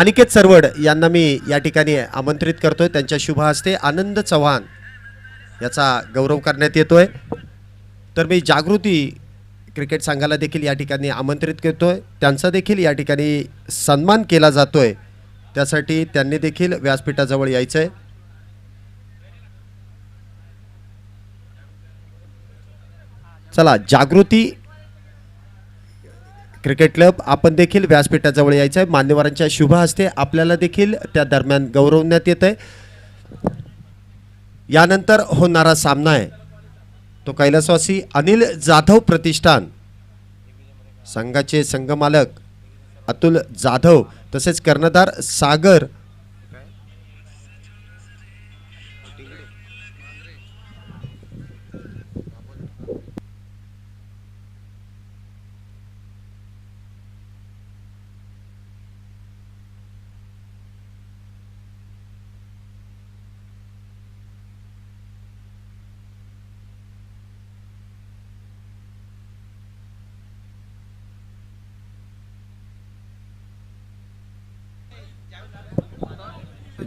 अनिकेत सरवड यांना मी या ठिकाणी आमंत्रित करतोय. त्यांच्या शुभ हस्ते आनंद चव्हाण याचा गौरव करण्यात येतोय. तर मी जागृती क्रिकेट संघाला देखील या ठिकाणी आमंत्रित करतोय. त्यांचा देखील या ठिकाणी सन्मान केला जातोय. त्यासाठी त्यांनी देखील व्यासपीठाजवळ यायचंय. चला, जागृती क्रिकेट क्लब आपण देखील व्यासपीठाजवळ यायचं आहे. मान्यवरांच्या शुभ हस्ते आपल्याला देखील त्या दरम्यान गौरवण्यात येत आहे. यानंतर होणारा सामना आहे तो कैलासवासी अनिल जाधव प्रतिष्ठान संघाचे संघमालक अतुल जाधव तसेच कर्णधार सागर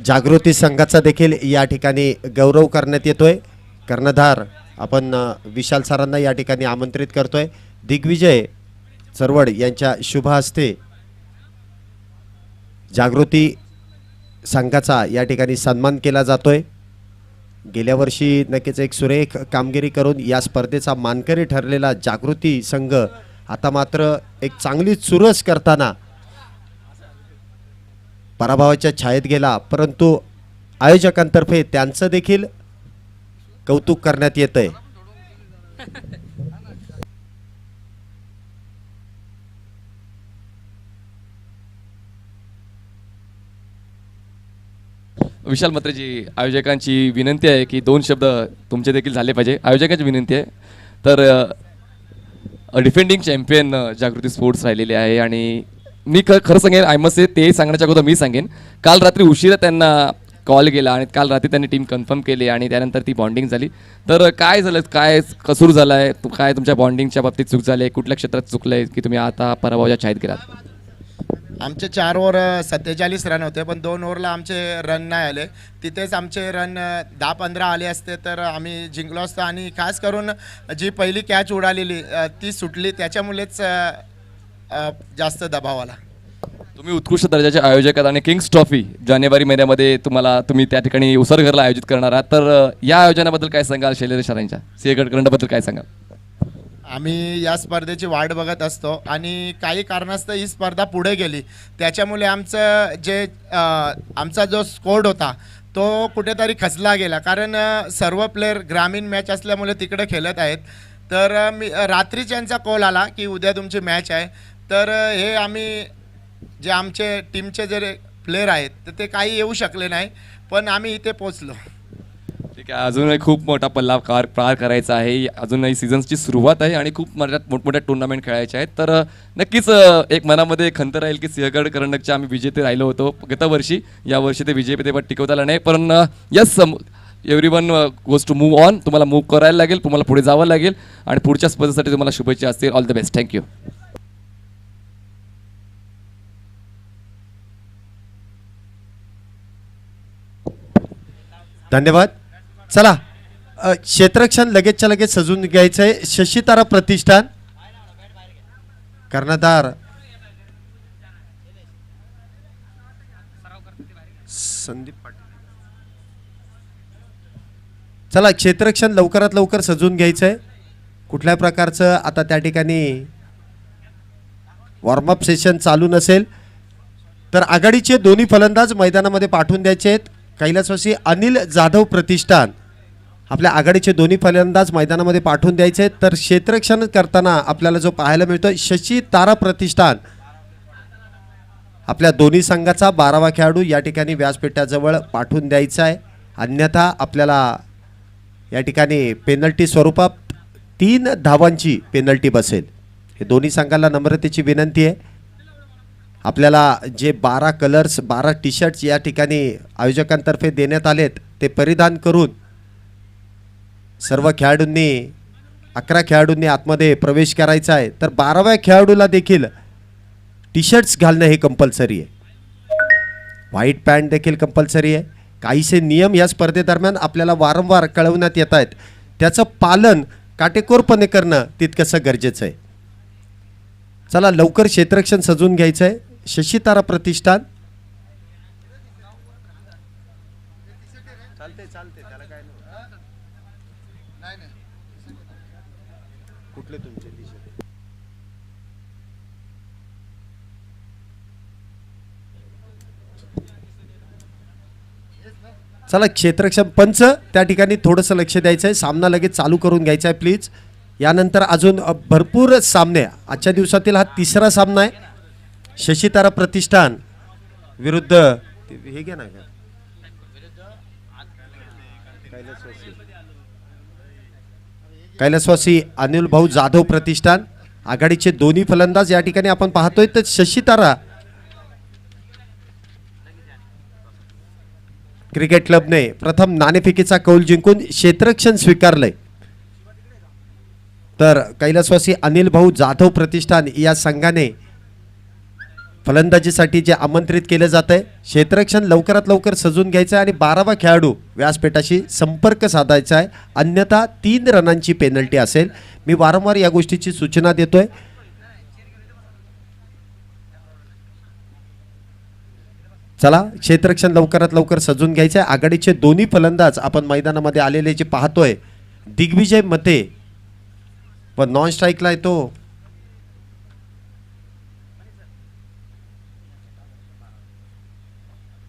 जागृती संघाचा देखील या ठिकाणी गौरव करण्यात येतोय. कर्णधार आपण विशाल सरांना या ठिकाणी आमंत्रित करतोय. दिग्विजय सरवड यांच्या शुभ हस्ते जागृती संघाचा या ठिकाणी सन्मान केला जातोय. गेल्या वर्षी नक्कीच एक सुरेख कामगिरी करून या स्पर्धेचा मानकरी ठरलेला जागृती संघ आता मात्र एक चांगली चुरस करताना पराभवाच्या छायेत गेला, परंतु आयोजकांतर्फे त्यांचं देखील कौतुक करण्यात येत आहे. विशाल मत्रेजी, आयोजकांची विनंती आहे की 2 शब्द तुमचे देखील झाले पाहिजे. आयोजकांची विनंती आहे. तर डिफेंडिंग चॅम्पियन जागृती स्पोर्ट्स राहिलेले आहे आणि मी खरं सांगेन, आय मस्ट से, ते सांगण्याच्या अगोदर मी सांगेन, काल रात्री उशिरा त्यांना कॉल केला आणि काल रात्री त्यांनी टीम कन्फर्म केली आणि त्यानंतर ती बॉन्डिंग झाली. तर काय झालं, काय कसूर झाला आहे, काय तुमच्या बॉन्डिंगच्या बाबतीत चूक झाली आहे, कुठल्या क्षेत्रात चुकलं आहे की तुम्ही आता पराभवाच्या छायेत गेलात? आमचे 4 ओव्हर 47 रन होते, पण 2 ओव्हरला आमचे रन नाही आले. तिथेच आमचे रन 10-15 आले असते तर आम्ही जिंकलो असतो. आणि खास करून जी पहिली कॅच उडालेली ती सुटली, त्याच्यामुळेच जास्त दबाव आला. तुम्ही उत्कृष्ट दर्जाचे आयोजक आहात आणि किंग्स ट्रॉफी जानेवारी महिन्यामध्ये तुम्ही त्या ठिकाणी उसरघरला आयोजित करणार आहात. तर या आयोजनाबद्दल काय सांगाल? शैलेश सरांच्या सिंहगड करंडबद्दल काय सांगाल? आम्ही या स्पर्धेची वाट बघत असतो आणि काही कारणास्तव ही स्पर्धा पुढे गेली, त्याच्यामुळे आमचा जो स्कोर होता तो कुठेतरी खचला गेला. कारण सर्व प्लेयर ग्रामीण मॅच असल्यामुळे तिकडे खेळत आहेत. तर रात्रीच यांचा कॉल आला की उद्या तुमची मॅच आहे. तर हे आम्ही जे आमचे टीमचे जे प्लेयर आहेत तर ते काही येऊ शकले नाही, पण आम्ही इथे पोचलो. ठीक आहे. अजूनही खूप मोठा पल्ला पार करायचा आहे. अजूनही सीझन्सची सुरुवात आहे आणि खूप मोठमोठ्या टुर्नामेंट खेळायच्या आहेत. तर नक्कीच एक मनामध्ये खंत राहील की सिंहगड करंडकचे आम्ही विजेते राहिलो होतो गतवर्षी. यावर्षी ते विजेतेपद टिकवता आलं नाही, पण yes, everyone goes to move on. तुम्हाला मूव्ह करायला लागेल, तुम्हाला पुढे जावं लागेल आणि पुढच्या स्पर्धेसाठी तुम्हाला शुभेच्छा असतील. All the best. थँक्यू. धन्यवाद. चला, क्षेत्ररक्षण लगेचच्या लगेच सजून घ्यायचं आहे. शशीतारा प्रतिष्ठान कर्णधार संदीप पाटील. चला, क्षेत्ररक्षण लवकरात लवकर सजून घ्यायचं आहे. कुठल्या प्रकारचं आता त्या ठिकाणी वॉर्मअप सेशन चालू नसेल तर आघाडीचे दोन्ही फलंदाज मैदानामध्ये पाठवून द्यायचे आहेत. कैलासवासी अनिल जाधव प्रतिष्ठान आपल्या आघाडीचे दोन्ही फलंदाज मैदानामध्ये पाठवून द्यायचे. तर क्षेत्ररक्षण करताना आपल्याला जो पाहायला मिळतो, शशी तारा प्रतिष्ठान आपल्या दोन्ही संघाचा 12वा खेळाडू या ठिकाणी व्यासपीठाजवळ पाठवून द्यायचा आहे. अन्यथा आपल्याला या ठिकाणी पेनल्टी स्वरूपात 3 धावांची पेनल्टी बसेल. हे दोन्ही संघाला नम्रतेची विनंती आहे. आपल्याला जे 12 कलर्स 12 टी शर्ट्स या ठिकाणी आयोजकांतर्फे देण्यात आलेत ते परिधान करून सर्व खेळाडूंनी 11 खेळाडूंनी आतमध्ये प्रवेश करायचा आहे. तर 12व्या खेळाडूला देखील टी शर्ट्स घालणं हे कंपल्सरी आहे. व्हाईट पॅन्ट देखील कंपल्सरी आहे. काहीसे नियम या स्पर्धेदरम्यान आपल्याला वारंवार कळवण्यात येत आहेत, त्याचं पालन काटेकोरपणे करणं तितकंसं गरजेचं आहे. चला लवकर क्षेत्ररक्षण सजवून घ्यायचं आहे. शशीतारा प्रतिष्ठान कुठले तुमचे चला क्षेत्ररक्षण पंच त्या ठिकाणी थोडंसं लक्ष द्यायचं आहे. सामना लगेच चालू करून घ्यायचा आहे प्लीज. यानंतर अजून भरपूर सामने. आजच्या दिवसातील हा तिसरा सामना आहे. शशीतारा प्रतिष्ठान विरुद्ध हे घ्या ना कैलासवासी अनिल भाऊ जाधव प्रतिष्ठान. आघाडीचे दोन्ही फलंदाज या ठिकाणी आपण पाहतोय. तर शशीतारा क्रिकेट क्लबने प्रथम नाणेफेकीचा कौल जिंकून क्षेत्ररक्षण स्वीकारलंय. तर कैलासवासी अनिल भाऊ जाधव प्रतिष्ठान या संघाने फलंदाजीसाठी जे आमंत्रित केलं जात आहे, क्षेत्ररक्षण लवकरात लवकर सजून घ्यायचं आहे आणि 12वा खेळाडू व्यासपीठाशी संपर्क साधायचा आहे, अन्यथा 3 रनांची पेनल्टी असेल. मी वारंवार या गोष्टीची सूचना देतोय. चला क्षेत्ररक्षण लवकरात लवकर सजून घ्यायचं आहे. आघाडीचे दोन्ही फलंदाज आपण मैदानामध्ये आलेले जे पाहतोय, दिग्विजय मते व नॉन स्ट्राईकला येतो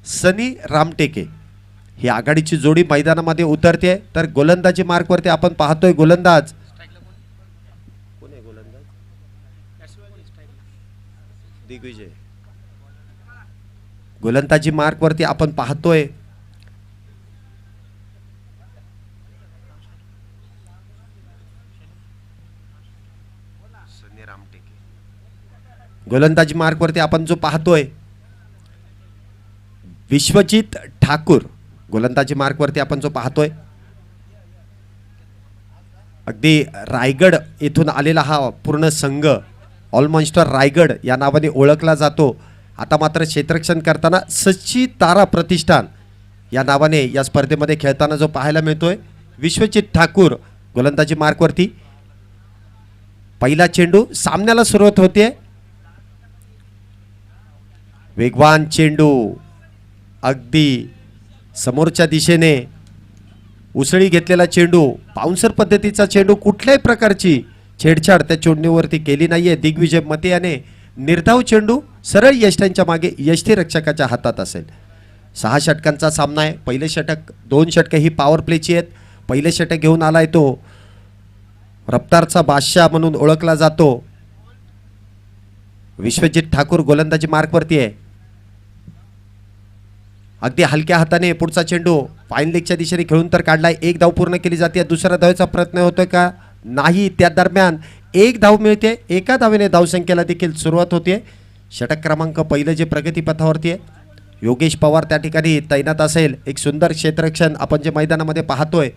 सनी रामटेके. ही आघाडीची जोडी मैदानामध्ये उतरते. तर गोलंदाजी मार्कवरती आपण पाहतोय गोलंदाज दिग्विजय. गोलंदाजी मार्कवरती आपण पाहतोय सनी रामटेके. गोलंदाजी मार्कवरती आपण जो पाहतोय विश्वजित ठाकूर. गोलंदाजी मार्कवरती आपण जो पाहतोय अगदी रायगड येथून आलेला हा पूर्ण संघ ऑलमॉन्स्टर रायगड या नावाने ओळखला जातो. आता मात्र क्षेत्ररक्षण करताना शशीतारा प्रतिष्ठान या नावाने या स्पर्धेमध्ये खेळताना जो पाहायला मिळतोय विश्वजित ठाकूर. गोलंदाजी मार्कवरती पहिला चेंडू. सामन्याला सुरुवात होते. वेगवान चेंडू अगदी समोरच्या दिशेने उसळी घेतलेला चेंडू, बाउन्सर पद्धतीचा चेंडू. कुठल्याही प्रकारची छेडछाड त्या चेंडूवरती केली नाहीये. दिग्विजय मते याने निर्धाव चेंडू सरळ यष्टींच्या मागे यष्टीरक्षकाच्या हातात असेल. 6 षटकांचा सामना आहे. पहिले षटक 2 षटकं ही पॉवर प्लेची आहेत. पहिले षटक घेऊन आलाय तो रफ्तारचा बादशाह म्हणून ओळखला जातो विश्वजित ठाकूर. गोलंदाजी मार्कवरती आहे. अगदी हलक्या हाताने पुढचा चेंडू फाईन लेगच्या दिशेने खेळून तर काढलाय. 1 धाव पूर्ण केली जाते. दुसऱ्या धावेचा प्रयत्न होतोय का? नाही. त्या दरम्यान 1 धाव मिळते. एका धावेने धावसंख्येला देखील सुरुवात होते. षटक क्रमांक पहिलं जे प्रगतीपथावरती आहे, योगेश पवार त्या ठिकाणी तैनात असेल. एक सुंदर क्षेत्ररक्षण आपण जे मैदानामध्ये पाहतोय.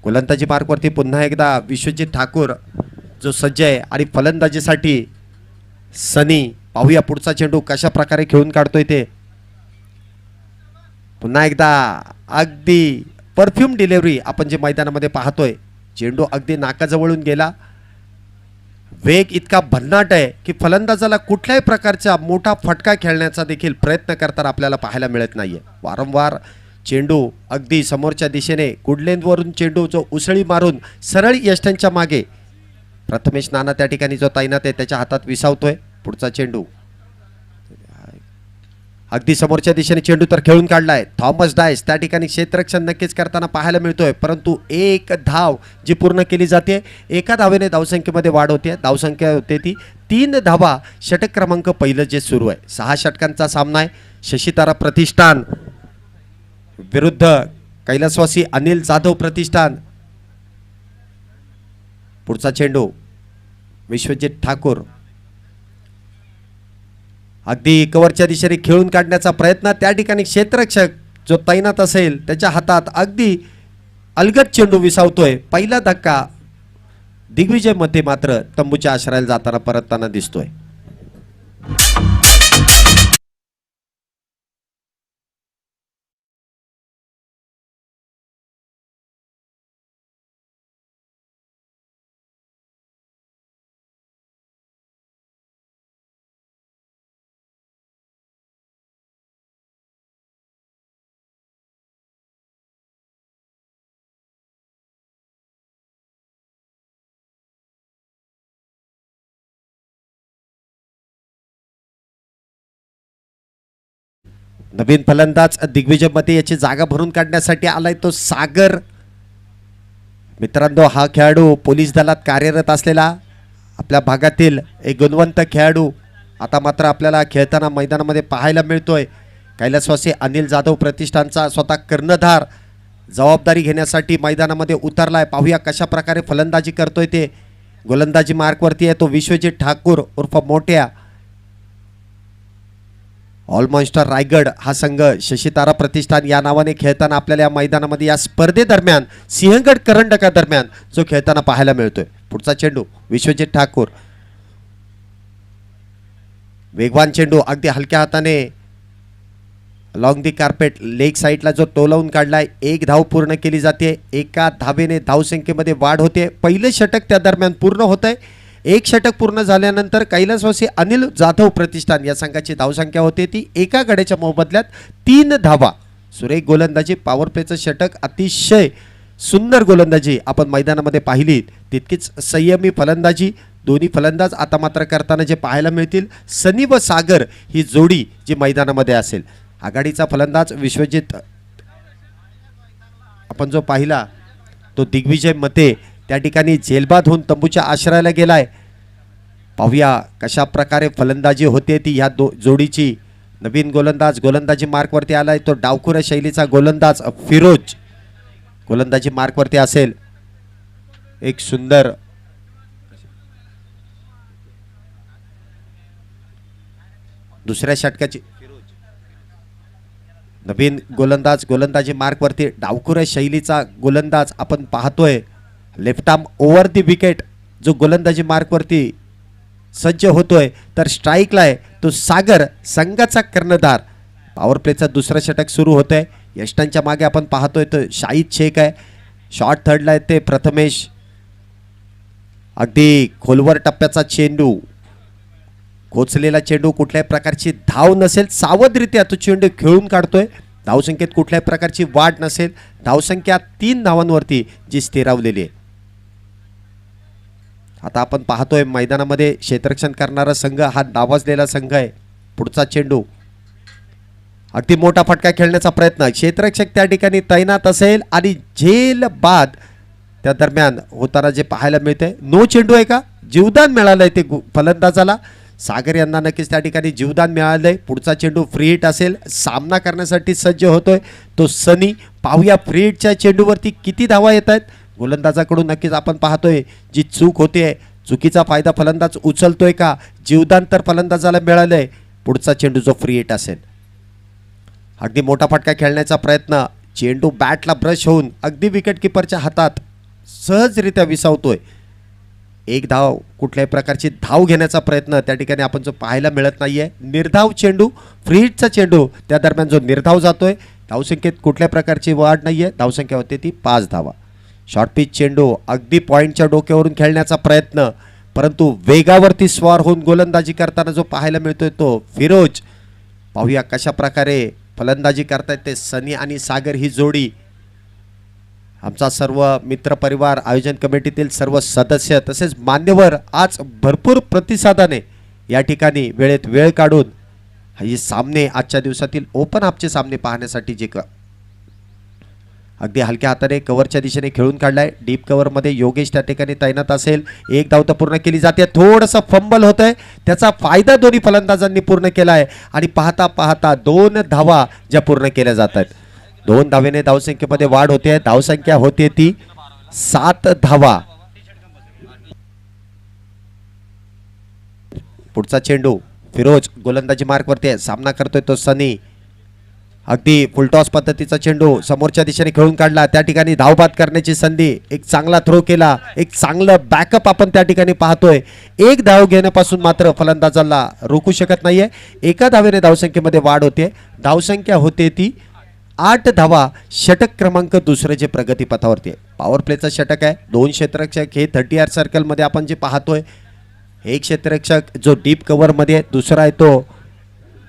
गोलंदाजी मार्कवरती पुन्हा एकदा विश्वजित ठाकूर जो सज्ज आहे आणि फलंदाजीसाठी सनी. पाहूया पुढचा चेंडू कशा प्रकारे खेळून काढतोय ते. पुन्हा एकदा अगदी परफ्यूम डिलिव्हरी आपण जे मैदानामध्ये पाहतोय. चेंडू अगदी नाकाजवळून गेला. वेग इतका भन्नाट आहे की फलंदाजाला कुठल्याही प्रकारचा मोठा फटका खेळण्याचा देखील प्रयत्न करताना आपल्याला पाहायला मिळत नाहीये. वारंवार चेंडू अगदी समोरच्या दिशेने गुडलेंथवरून चेंडू जो उसळी मारून सरळ यष्ट्यांच्या मागे प्रथमेश नाना त्या ठिकाणी जो तैनात आहे त्याच्या हातात विसावतोय. पुढचा चेंडू अगदी समोरच्या दिशेने चेंडू तर खेळून काढलाय. थॉमस डायस त्या ठिकाणी क्षेत्ररक्षण नक्कीच करताना पाहायला मिळतोय. परंतु 1 धाव जी पूर्ण केली जाते. एका धावेने धावसंख्येमध्ये वाढ होते. धावसंख्या होते ती 3 धावा. षटक क्रमांक पहिलं जे सुरू आहे. 6 षटकांचा सामना आहे. शशीतारा प्रतिष्ठान विरुद्ध कैलासवासी अनिल जाधव प्रतिष्ठान. पुढचा चेंडू विश्वजित ठाकूर अगदी कव्हरच्या दिशेने खेळून काढण्याचा प्रयत्न. त्या ठिकाणी क्षेत्ररक्षक जो तैनात असेल त्याच्या हातात अगदी अलगद चेंडू विसावतोय. पहिला धक्का. दिग्विजय मते मात्र तंबूच्या आश्रयाला जाताना परतताना दिसतोय. नवीन फलंदाज दिग्विजयमध्ये याची जागा भरून काढण्यासाठी आलाय तो सागर. मित्रांनो, हा खेळाडू पोलीस दलात कार्यरत असलेला आपल्या भागातील एक गुणवंत खेळाडू आता मात्र आपल्याला खेळताना मैदानामध्ये पाहायला मिळतोय. कैलासवासी अनिल जाधव प्रतिष्ठानचा स्वतः कर्णधार जबाबदारी घेण्यासाठी मैदानामध्ये उतरलाय. पाहूया कशा प्रकारे फलंदाजी करतोय ते. गोलंदाजी मार्कवरती आहे तो विश्वजित ठाकूर उर्फ मोठ्या. ऑलमॉन्स्टर रायगड हा संघ शशीतारा प्रतिष्ठान या नावाने खेळताना आपल्याला या मैदानामध्ये या स्पर्धेदरम्यान सिंहगड करंडका दरम्यान जो खेळताना पाहायला मिळतोय. पुढचा चेंडू विश्वजित ठाकूर, वेगवान चेंडू अगदी हलक्या हाताने लॉंग दी कार्पेट लेग साईडला जो टोलावून काढलाय. एक धाव पूर्ण केली जाते. एका धावेने धावसंख्येमध्ये वाढ होते. पहिले षटक त्या दरम्यान पूर्ण होत आहे. एक षटक पूर्ण झाल्यानंतर कैलासवासी अनिल जाधव प्रतिष्ठान या संघाची धावसंख्या होते ती एका गड्याच्या मोबदल्यात 3 धावा. सुरेख गोलंदाजी, पॉवर प्लेचं षटक, अतिशय सुंदर गोलंदाजी आपण मैदानामध्ये पाहिली. तितकीच संयमी फलंदाजी दोन्ही फलंदाज आता मात्र करताना जे पाहायला मिळतील. सनी व सागर ही जोडी जी मैदानामध्ये असेल. आघाडीचा फलंदाज विश्वजित आपण जो पाहिला तो दिग्विजय मते त्या ठिकाणी जेलबाद होऊन तंबूच्या आश्रयाला गेलाय. पाहूया कशा प्रकारे फलंदाजी होते ती ह्या जोडीची. नवीन गोलंदाज गोलंदाजी मार्कवरती आलाय तो डावखुऱ्या शैलीचा गोलंदाज फिरोज गोलंदाजी मार्कवरती असेल. एक सुंदर दुसऱ्या षटकाची नवीन गोलंदाज गोलंदाजी मार्कवरती डावखुऱ्या शैलीचा गोलंदाज आपण पाहतोय. लेफ्ट आर्म ओव्हर दी विकेट जो गोलंदाजी मार्कवरती सज्ज होतोय. तर स्ट्राईकला आहे तो सागर संघाचा कर्णधार. पॉवर प्लेचं दुसरं षटक सुरू होतंय. यष्टांच्या मागे आपण पाहतोय तो शाहिद शेख आहे. शॉर्ट थर्डला आहे ते प्रथमेश. अगदी खोलवर टप्प्याचा चेंडू, खोचलेला चेंडू, कुठल्याही प्रकारची धाव नसेल. सावधरित्या तो चेंडू खेळून काढतोय. धावसंख्येत कुठल्याही प्रकारची वाढ नसेल. धावसंख्या 3 धावांवरती जी स्थिरावलेली आहे. आता आपण पाहतोय मैदानामध्ये क्षेत्ररक्षण करणारा संघ हा नावाजलेला संघ आहे. पुढचा चेंडू अगदी मोठा फटका खेळण्याचा प्रयत्न. क्षेत्ररक्षक त्या ठिकाणी तैनात असेल आणि झेल बाद त्या दरम्यान होताना जे पाहायला मिळते. नो चेंडू आहे का? जीवदान मिळालंय ते फलंदाजाला. सागर यांना नक्कीच त्या ठिकाणी जीवदान मिळालंय. पुढचा चेंडू फ्री हिट असेल. सामना करण्यासाठी सज्ज होतोय तो सनी. पाहूया फ्री हिटच्या चेंडूवरती किती धावा येत आहेत. गोलंदाजाकडून नक्कीच आपण पाहतोय जी चूक होते चुकीचा फायदा फलंदाज उचलतोय का? जीवदान तर फलंदाजाला मिळालंय. पुढचा चेंडू जो फ्री हिट असेल. अगदी मोठा फटका खेळण्याचा प्रयत्न. चेंडू बॅटला ब्रश होऊन अगदी विकेट किपरच्या हातात सहजरित्या विसावतोय. एक धाव, कुठल्याही प्रकारची धाव घेण्याचा प्रयत्न त्या ठिकाणी आपण जो पाहायला मिळत नाहीये. निर्धाव चेंडू, फ्री हिटचा चेंडू त्या दरम्यान जो निर्धाव जातोय. धावसंख्येत कुठल्या प्रकारची वाढ नाहीये. धावसंख्या होते ती 5 धावा. शॉर्ट पिच चेंडू अगदी पॉईंटच्या डोक्यावरून खेळण्याचा प्रयत्न, परंतु वेगावरती स्वार होऊन गोलंदाजी करताना जो पाहायला मिळतोय तो फिरोज. पाहूया कशा प्रकारे फलंदाजी करतायत ते सनी आणि सागर ही जोडी. आमचा सर्व मित्रपरिवार, आयोजन कमिटीतील सर्व सदस्य तसेच मान्यवर आज भरपूर प्रतिसादाने या ठिकाणी वेळेत वेळ काढून हे सामने आजच्या दिवसातील ओपन अपचे सामने पाहण्यासाठी जे अगदी हलक्या हाताने कव्हरच्या दिशेने खेळून काढलाय. डीप कव्हरमध्ये योगेश त्या ठिकाणी तैनात असेल. एक धाव तर पूर्ण केली जाते. थोडंसं फंबल होत आहे त्याचा फायदा दोन्ही फलंदाजांनी पूर्ण केला आहे आणि पाहता पाहता 2 धावा ज्या पूर्ण केल्या जात आहेत. 2 धावेने धावसंख्येमध्ये वाढ होते. धावसंख्या होते ती 7 धावा. पुढचा चेंडू फिरोज गोलंदाजी मार्कवरती आहे. सामना करतोय तो सनी. अगदी फुलटॉस पद्धतीचा चेंडू समोरच्या दिशेने खेळून काढला. त्या ठिकाणी धावबाद करण्याची संधी. एक चांगला थ्रो केला. एक चांगलं बॅकअप आपण त्या ठिकाणी पाहतोय. एक धाव घेण्यापासून मात्र फलंदाजाला रोखू शकत नाहीये. एका धावेने धावसंख्येमध्ये वाढ होते. धावसंख्या होते ती 8 धावा. षटक क्रमांक दुसरं जे प्रगतीपथावरती आहे. पॉवर प्लेचं षटक आहे. 2 क्षेत्ररक्षक हे 30 सर्कलमध्ये आपण जे पाहतोय. एक क्षेत्ररक्षक जो डीप कव्हरमध्ये, दुसरा आहे तो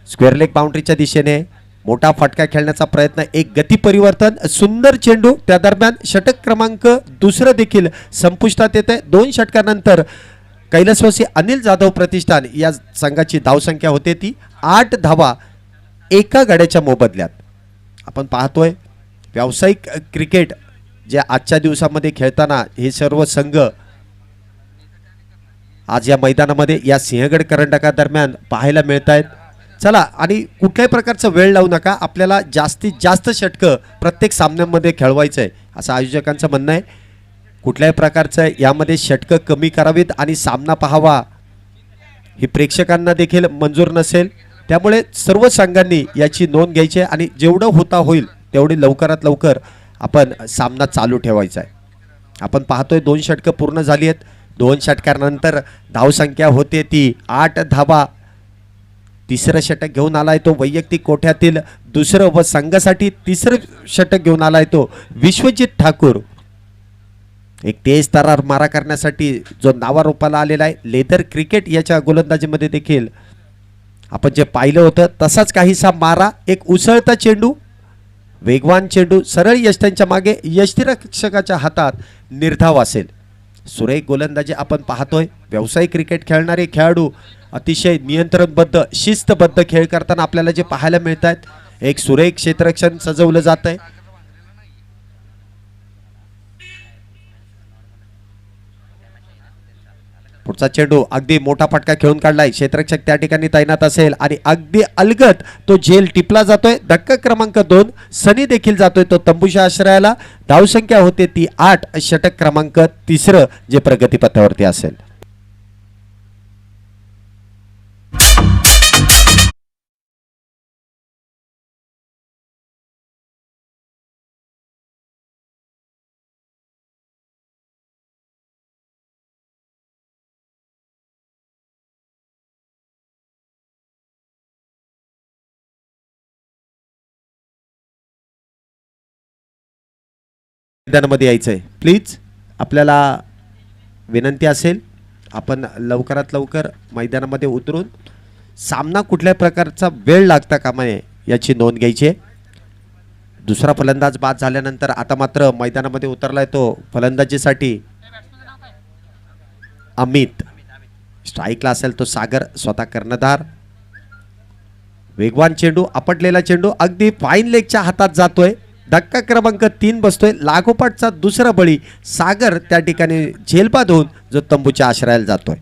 स्क्वेअर लेग बाउंड्रीच्या दिशेने. मोठा फटका खेळण्याचा प्रयत्न. एक गती परिवर्तन, सुंदर चेंडू. त्या दरम्यान षटक क्रमांक दुसरं देखील संपुष्टात येते. 2 षटकानंतर कैलासवासी अनिल जाधव प्रतिष्ठान या संघाची धावसंख्या होते ती 8 धावा. एका गड्याच्या मोबदल्यात. आपण पाहतोय व्यावसायिक क्रिकेट जे आजच्या दिवसामध्ये खेळताना हे सर्व संघ आज या मैदानामध्ये या सिंहगड करंडका दरम्यान पाहायला मिळत आहेत. चला, आणि कुठल्याही प्रकारचा वेळ लावू नका, आपल्याला जास्तीत जास्त षटकं प्रत्येक सामन्यामध्ये खेळवायचं आहे असं आयोजकांचं म्हणणं आहे. कुठल्याही प्रकारचं यामध्ये षटकं कमी करावीत आणि सामना पाहावा ही प्रेक्षकांना देखील मंजूर नसेल. त्यामुळे सर्व संघांनी याची नोंद घ्यायची आहे आणि जेवढं होता होईल तेवढी लवकरात लवकर आपण सामना चालू ठेवायचा आहे. आपण पाहतोय 2 षटकं पूर्ण झाली आहेत. 2 षटकानंतर धावसंख्या होते ती 8 धावा. तिसरं षटक घेऊन आलाय तो वैयक्तिक कोठ्यातील दुसरं व संघासाठी तिसरं षटक घेऊन आलाय तो विश्वजित ठाकूर. एक तेज तरार मारा करण्यासाठी जो नावारूपाला आलेला आहे. लेदर क्रिकेट याच्या गोलंदाजीमध्ये देखील आपण जे पाहिलं होतं तसाच काहीसा मारा, एक उसळता चेंडू, वेगवान चेंडू सरळ यष्टींच्या मागे, यष्टीरक्षकाच्या हातात निर्धाव असेल. सुरेख गोलंदाजी आपण पाहतोय. व्यावसायिक क्रिकेट खेळणारे खेळाडू अतिशय नियंत्रणबद्ध शिस्तबद्ध खेळ करताना आपल्याला जे पाहायला मिळत आहेत. एक सुरेख क्षेत्ररक्षण सजवलं जात आहे. पुढचा चेंडू अगदी मोठा फटका खेळून काढलाय. क्षेत्ररक्षक त्या ठिकाणी तैनात असेल आणि अगदी अलगद तो झेल टिपला जातोय. धक्का क्रमांक 2 सनी देखील जातोय तो तंबूच्या आश्रयाला. धावसंख्या होते ती 8. षटक क्रमांक 3 जे प्रगतीपथावरती असेल. मैदानामध्ये यायचंय प्लीज, आपल्याला विनंती असेल आपण लवकरात लवकर मैदानामध्ये उतरून सामना कुठल्या प्रकारचा वेळ लागता कामा नये याची नोंद घ्यायची आहे. दुसरा फलंदाज बाद झाल्यानंतर आता मात्र मैदानामध्ये उतरलाय तो फलंदाजीसाठी अमित. स्ट्राईकला असेल तो सागर, स्वतः कर्णधार. वेगवान चेंडू, आपटलेला चेंडू अगदी फाईन लेगच्या हातात जातोय. धक्का क्रमांक 3 बसतोय. लागोपाठचा दुसरा बळी सागर त्या ठिकाणी झेलबाद होऊन जो तंबूच्या आश्रयाला जातोय.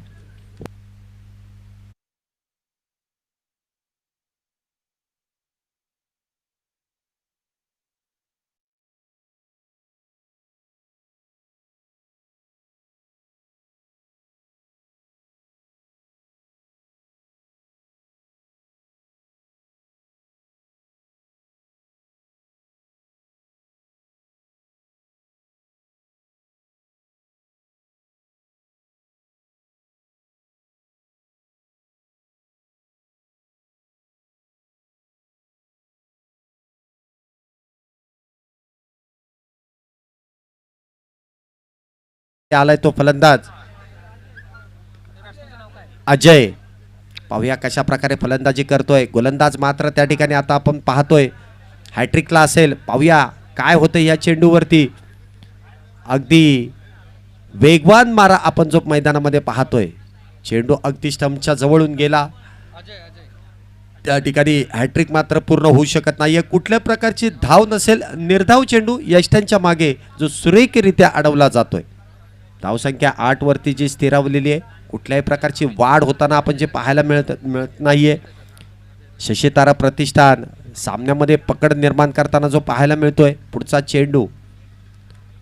आलाय तो फलंदाज अजय. पाहूया कशा प्रकारे फलंदाजी करतोय. गोलंदाज मात्र त्या ठिकाणी आता आपण पाहतोय हॅट्रिकला असेल. पाहूया काय होतं या चेंडूवरती. अगदी वेगवान मारा आपण जो मैदानामध्ये पाहतोय. चेंडू अगदी स्टंपच्या जवळून गेला. त्या ठिकाणी हॅट्रिक मात्र पूर्ण होऊ शकत नाहीये. कुठल्या प्रकारची धाव नसेल. निर्धाव चेंडू यष्टांच्या मागे जो सुरेखरित्या अडवला जातोय. धावसंख्या 8 वरती जी स्थिरावलेली आहे. कुठल्याही प्रकारची वाढ होताना आपण जे पाहायला मिळत नाहीये. शशीतारा प्रतिष्ठान सामन्यामध्ये पकड निर्माण करताना जो पाहायला मिळतोय. पुढचा चेंडू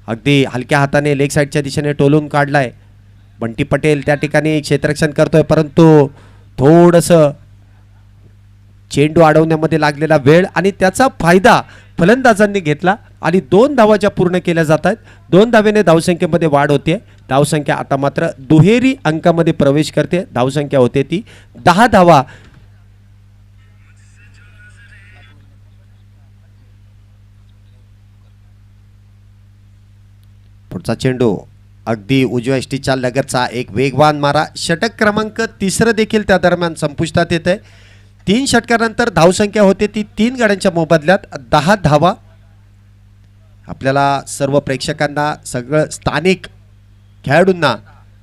अगदी हलक्या हाताने लेग साईडच्या दिशेने टोलून काढलाय. बंटी पटेल त्या ठिकाणी क्षेत्ररक्षण करतोय, परंतु थोडंसं चेंडू अडवण्यामध्ये लागलेला वेळ आणि त्याचा फायदा फलंदाजांनी घेतला आणि 2 धावा ज्या पूर्ण केल्या जात आहेत. 2 धावेने धावसंख्येमध्ये वाढ होते. धावसंख्या आता मात्र दुहेरी अंकामध्ये प्रवेश करते. धावसंख्या होते ती 10 धावा. पुढचा चेंडू अगदी उजव्या यष्टीच्या लगतचा एक वेगवान मारा. षटक क्रमांक 3 देखील त्या दरम्यान संपुष्टात येते. 3 षटकानंतर धावसंख्या होते ती 3 गाड्यांच्या मोबदल्यात 10 धावा. आपल्याला सर्व प्रेक्षकांना सगळं स्थानिक खेळाडूंना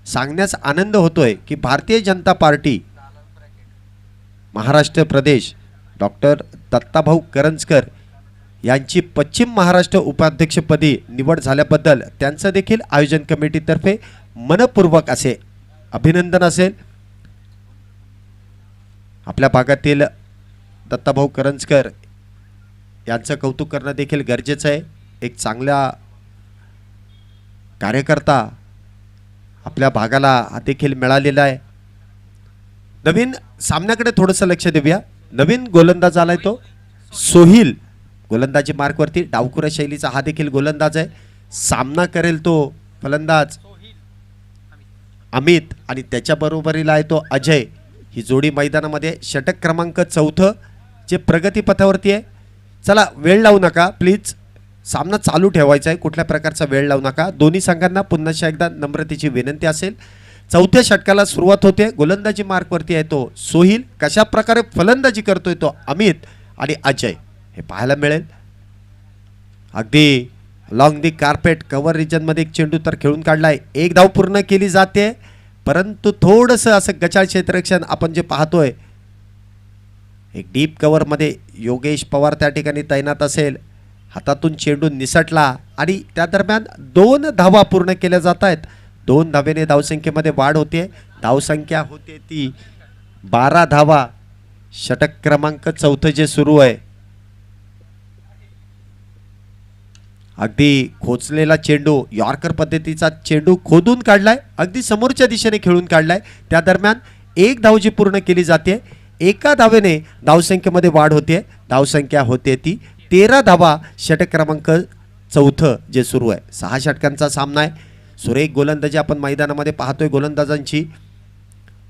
सांगण्यास आनंद होतोय की भारतीय जनता पार्टी महाराष्ट्र प्रदेश डॉक्टर दत्ताभाऊ करंजकर यांची पश्चिम महाराष्ट्र उपाध्यक्षपदी निवड झाल्याबद्दल त्यांचं देखील आयोजन कमिटीतर्फे मनपूर्वक असे अभिनंदन असेल. आपल्या भागातील दत्ताभाऊ करंजकर यांचं कौतुक करणं देखील गरजेचं आहे. एक चांगला कार्यकर्ता आपल्या भागाला देखील मिळालेला आहे. नवीन सामन्याकडे थोडंसं लक्ष देऊया. नवीन गोलंदाज आलाय तो सोहिल, गोलंदाजी मार्कवरती डावखुऱ्या शैलीचा हा देखील गोलंदाज आहे. सामना करेल तो फलंदाज अमित आणि त्याच्या बरोबरीला आहे तो अजय. ही जोडी मैदानामध्ये षटक क्रमांक 4 जे प्रगतीपथावरती आहे. चला वेळ लावू नका प्लीज, सामना चालू ठेवायचा आहे, कुठल्या प्रकारचा वेळ लावू नका. दोन्ही संघांना पुन्हा एकदा नम्रतेची विनंती असेल. 4थ्या षटकाला सुरुवात होते. गोलंदाजी मार्कवरती आहे तो सोहिल, कशा प्रकारे फलंदाजी करतोय तो अमित आणि अजय हे पाहायला मिळेल. अगदी लॉंग दी कार्पेट कव्हर रिजनमध्ये एक चेंडू तर खेळून काढलाय. एक धाव पूर्ण केली जाते, परंतु थोडंसं असं गचाळ क्षेत्ररक्षण आपण जे पाहतोय, एक डीप कव्हरमध्ये योगेश पवार त्या ठिकाणी तैनात असेल. हातातून चेंडू निसटला आणि त्या दरम्यान 2 धावा पूर्ण केल्या जात आहेत. 2 धावेने धावसंख्येमध्ये वाढ होते. धावसंख्या होते ती 12 धावा. षटक क्रमांक 4 जे सुरू आहे. अगदी खोचलेला चेंडू, यॉर्कर पद्धतीचा चेंडू खोदून काढलाय, अगदी समोरच्या दिशेने खेळून काढलाय. त्या दरम्यान 1 धाव जी पूर्ण केली जाते. एका धावेने धावसंख्येमध्ये वाढ होते. धावसंख्या होते ती 13 धावा. षटक क्रमांक 4 जे सुरू आहे. 6 षटकांचा सामना आहे. सुरेख गोलंदाजी आपण मैदानामध्ये पाहतोय गोलंदाजांची.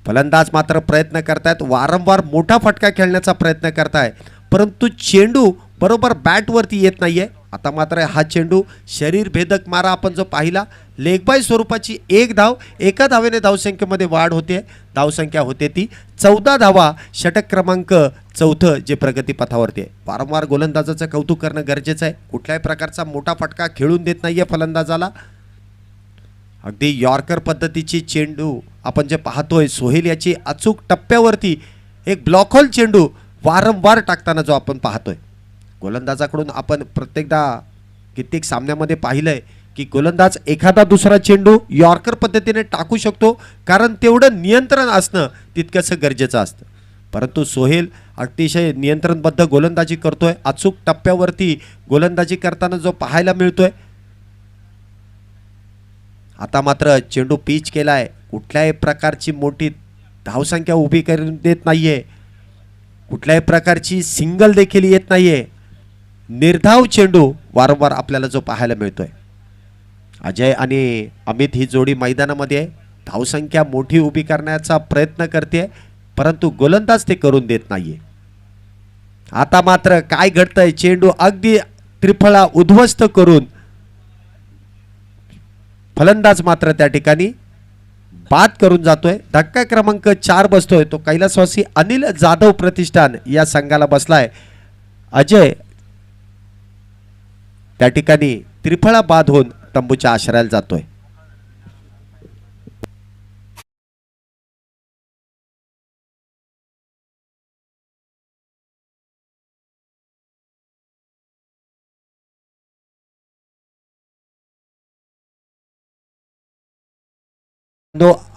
फलंदाज मात्र प्रयत्न करतायत, वारंवार मोठा फटका खेळण्याचा प्रयत्न करताय, परंतु चेंडू बरोबर बॅटवरती येत नाहीये. आता मात्र हा चेंडू शरीर भेदक मारा आपण जो पाहिला, लेग बाय स्वरूपाची 1 धाव. एका धावेने धावसंख्येमध्ये वाढ होते. धावसंख्या होते ती 14 धावा. षटक क्रमांक 4 जे प्रगतीपथावरती आहे. वारंवार गोलंदाजाचं कौतुक करणं गरजेचं आहे. कुठल्याही प्रकारचा मोठा फटका खेळून देत नाहीये फलंदाजाला. अगदी यॉर्कर पद्धतीची चेंडू आपण जे पाहतोय, सोहेल याची अचूक टप्प्यावरती एक ब्लॉक होल चेंडू वारंवार टाकताना जो आपण पाहतोय. गोलंदाजाकडून आपण प्रत्येकदा कित्येक सामन्यामध्ये पाहिलंय की गोलंदाज एखादा दुसरा चेंडू यॉर्कर पद्धतीने टाकू शकतो, कारण तेवढं नियंत्रण असणं तितकंसं गरजेचं असतं. परंतु सोहेल अतिशय नियंत्रणबद्ध गोलंदाजी करतोय. अचूक टप्प्यावरती गोलंदाजी करताना जो पाहायला मिळतोय. आता मात्र चेंडू पिच केलाय. कुठल्याही प्रकारची मोठी धावसंख्या उभी करून देत नाहीये. कुठल्याही प्रकारची सिंगल देखील येत नाहीये. निर्धाव चेंडू वारंवार आपल्याला जो पाहायला मिळतोय. अजय आणि अमित ही जोडी मैदानामध्ये आहे. धावसंख्या मोठी उभी करण्याचा प्रयत्न करते, परंतु गोलंदाज ते करून देत नाहीये. आता मात्र काय घडतंय, चेंडू अगदी त्रिफळा उद्ध्वस्त करून फलंदाज मात्र त्या ठिकाणी बाद करून जातोय. धक्का क्रमांक 4 बसतोय तो कैलासवासी अनिल जाधव प्रतिष्ठान या संघाला बसलाय. अजय त्या ठिकाणी त्रिफळा बाद होऊन तंबूच्या आश्रयाला जातोय.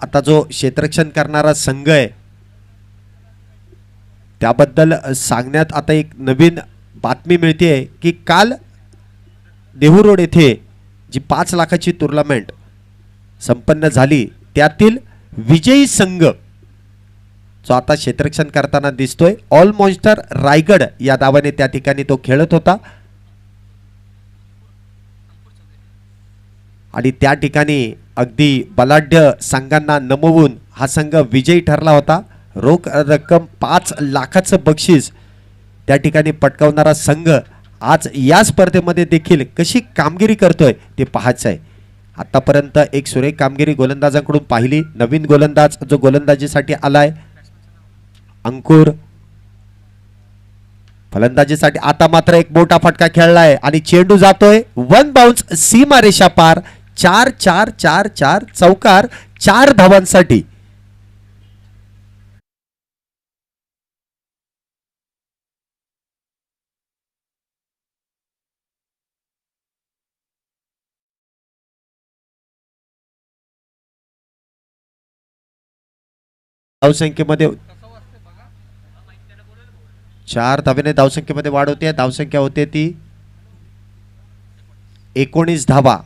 आता जो क्षेत्ररक्षण करणारा संघ आहे त्याबद्दल सांगण्यात आता एक नवीन बातमी मिळते की काल देहू रोड येथे जी 5 लाखाची टुर्नामेंट संपन्न झाली, त्यातील विजयी संघ जो आता क्षेत्ररक्षण करताना दिसतोय, ऑल मॉन्स्टर रायगड या नावाने त्या ठिकाणी तो खेळत होता. आणि त्या ठिकाणी अगदी बलाढ्य संघांना नमवून हा संघ विजयी ठरला होता. रोख रक्कम 5 लाखाचं बक्षीस त्या ठिकाणी पटकावणारा संघ आज या स्पर्धेमध्ये देखील कशी कामगिरी करतोय ते पाहायचं आहे. आतापर्यंत एक सुरेख कामगिरी गोलंदाजांकडून पाहिली. नवीन गोलंदाज जो गोलंदाजीसाठी आलाय अंकुर, फलंदाजीसाठी आता मात्र एक मोठा फटका खेळलाय आणि चेंडू जातोय 1 बाउन्स सीमारेषा पार. 4-4-4-4 चौकार 4 धावांसाठी. धावसंख्येमध्ये 4 धावेने धावसंख्येमध्ये वाढ होते. धावसंख्या होते ती 19 धावा.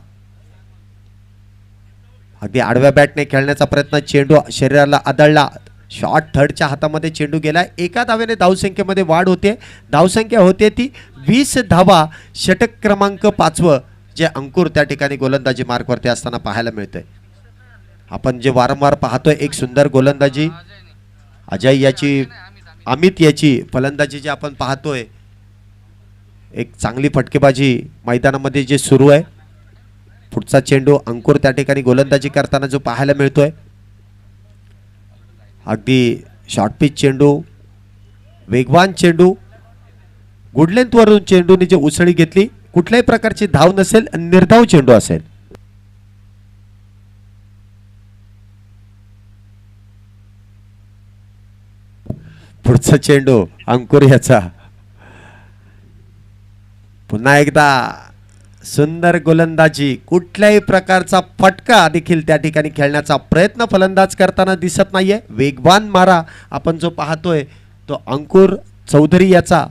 अगदी आडव्या बॅटने खेळण्याचा प्रयत्न, चेंडू शरीराला आदळला, शॉट थर्डच्या हातामध्ये चेंडू गेला. एका धावेने धावसंख्येमध्ये वाढ होते. धावसंख्या होते ती 20 धावा. षटक क्रमांक 5 जे अंकुर त्या ठिकाणी गोलंदाजी मार्कवरती असताना पाहायला मिळतंय. आपण जे वारंवार पाहतोय एक सुंदर गोलंदाजी अजय याची, अमित याची फलंदाजी जे आपण पाहतोय, एक चांगली फटकेबाजी मैदानामध्ये जे सुरू आहे. पुढचा चेंडू अंकुर त्या ठिकाणी गोलंदाजी करताना जो पाहायला मिळतोय, अगदी शॉर्ट पिच चेंडू, वेगवान चेंडू, गुड लेंथ वरून चेंडूने जे उसळी घेतली, कुठल्याही प्रकारची धाव नसेल, निर्धाव चेंडू असेल. पुढचा चेंडू अंकुर याचा. पुन्हा एकदा सुंदर गोलंदाजी, कुठल्याही प्रकारचा फटका देखील त्या ठिकाणी खेळण्याचा प्रयत्न फलंदाज करताना दिसत नाहीये. वेगवान मारा आपण जो पाहतोय तो अंकुर चौधरी याचा.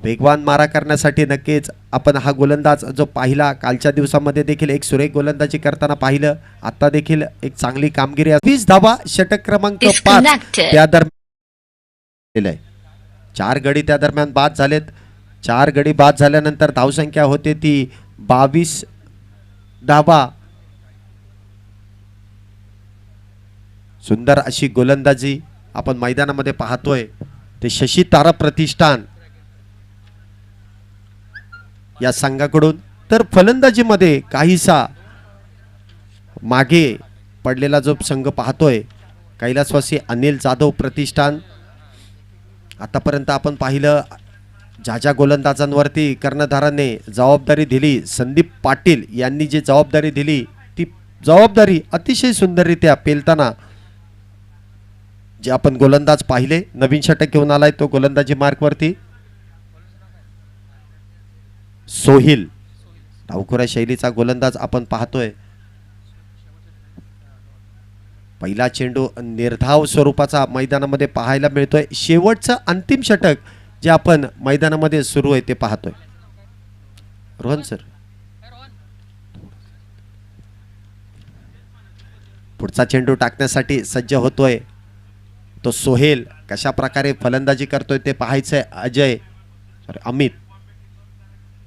वेगवान मारा करण्यासाठी नक्कीच आपण हा गोलंदाज जो पाहिला, कालच्या दिवसामध्ये देखील एक सुरेख गोलंदाजी करताना पाहिलं, आता देखील एक चांगली कामगिरी. 20 धावा षटक क्रमांक 5 त्या दरम्यान. 4 गडी त्या दरम्यान बाद झालेत. 4 गडी बाद झाल्यानंतर धावसंख्या होते ती 22 धावा. सुंदर अशी गोलंदाजी आपण मैदानामध्ये पाहतोय. ते शशी तारा प्रतिष्ठान या संघाकडून. तर फलंदाजीमध्ये काहीसा मागे पडलेला जो संघ पाहतोय, कैलासवासी अनिल जाधव प्रतिष्ठान. आतापर्यंत आपण पाहिलं ज्या ज्या गोलंदाजांवरती कर्णधाराने जबाबदारी दिली, संदीप पाटील यांनी जी जबाबदारी दिली, ती जबाबदारी अतिशय सुंदररित्या पेलताना जे आपण गोलंदाज पाहिले. नवीन षटक घेऊन आलाय तो गोलंदाजी मार्कवरती सोहिल. डावखुऱ्या शैलीचा गोलंदाज आपण पाहतोय. पहिला चेंडू निर्धाव स्वरूपाचा मैदानामध्ये पाहायला मिळतोय. शेवटचं अंतिम षटक जे आपण मैदानामध्ये सुरू आहे ते पाहतोय. रोहन सर, पुढचा चेंडू टाकण्यासाठी सज्ज होतोय तो सोहेल. कशा प्रकारे फलंदाजी करतोय ते पाहायचंय. अमित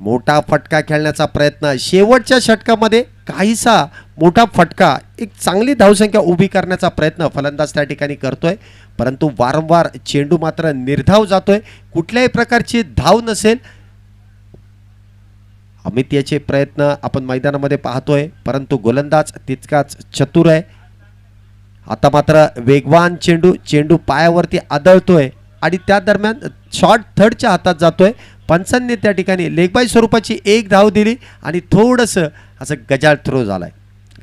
मोठा फटका खेळण्याचा प्रयत्न, शेवटच्या षटकामध्ये काहीसा मोठा फटका, एक चांगली धावसंख्या उभी करण्याचा प्रयत्न फलंदाज त्या ठिकाणी करतोय, परंतु वारंवार चेंडू मात्र निर्धाव जातोय, कुठल्याही प्रकारची धाव नसेल. अमित याचे प्रयत्न आपण मैदानामध्ये पाहतोय, परंतु गोलंदाज तितकाच चतुर आहे. आता मात्र वेगवान चेंडू पायावरती आदळतोय आणि त्या दरम्यान शॉट थर्डच्या हातात जातोय. पंचांनी त्या ठिकाणी लेगबाय स्वरूपाची एक धाव दिली आणि थोडंसं असं गजाळ थ्रो झालाय.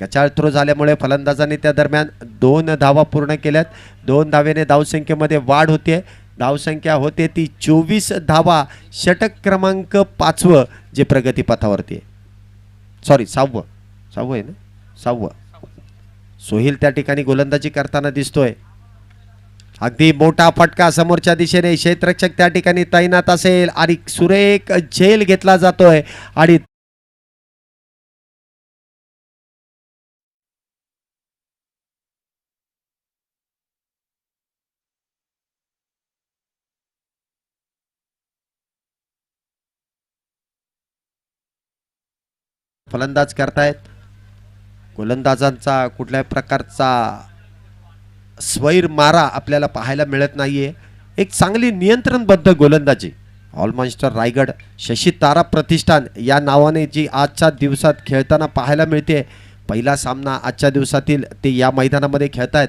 गजाळ थ्रो झाल्यामुळे फलंदाजांनी त्या दरम्यान 2 धावा पूर्ण केल्यात. 2 धावेने धावसंख्येमध्ये वाढ होते. धावसंख्या होते ती 24 धावा. षटक क्रमांक 5 जे प्रगतीपथावरती आहे. सॉरी 6वं आहे ना, 6वं. सोहिल त्या ठिकाणी गोलंदाजी करताना दिसतोय. अगदी मोठा फटका समोरच्या दिशेने, क्षेत्ररक्षक त्या ठिकाणी तैनात असेल आणि सुरेख झेल घेतला जातोय आणि फलंदाज करतायत. गोलंदाजांचा कुठल्याही प्रकारचा स्वैर मारा आपल्याला पाहायला मिळत नाहीये. एक चांगली नियंत्रणबद्ध गोलंदाजी. ऑलमास्टर रायगड शशी तारा प्रतिष्ठान या नावाने जी आजच्या दिवसात खेळताना पाहायला मिळते. पहिला सामना आजच्या दिवसातील ते या मैदानामध्ये खेळतायत.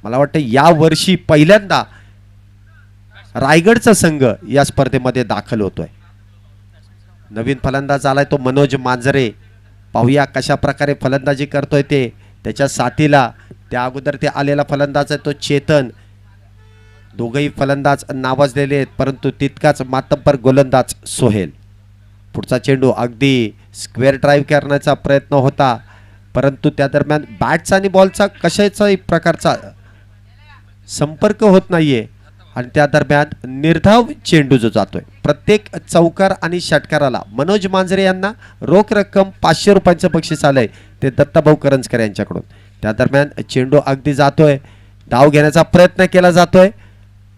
मला वाटतं या वर्षी पहिल्यांदा रायगडचा संघ या स्पर्धेमध्ये दाखल होतोय. नवीन फलंदाज आलाय तो मनोज मांजरे. पाहूया कशा प्रकारे फलंदाजी करतोय ते. त्याच्या साथीला त्या अगोदर ते आलेला फलंदाज आहे तो चेतन. दोघंही फलंदाज नावाजलेले आहेत, परंतु तितकाच मातब्बर गोलंदाज सोहेल. पुढचा चेंडू अगदी स्क्वेअर ड्राईव्ह करण्याचा प्रयत्न होता, परंतु त्या दरम्यान बॅटचा आणि बॉलचा कशाचाही प्रकारचा संपर्क होत नाहीये आणि त्या दरम्यान निर्धाव चेंडू जो जातोय प्रत्येक चौकार आणि षटकाराला मनोज मांजरे यांना रोख रक्कम 500 रुपयांचं बक्षीस आलंय ते दत्ताभाऊ करंजकर यांच्याकडून. त्या दरम्यान चेंडू अगदी जातोय, धाव घेण्याचा प्रयत्न केला जातोय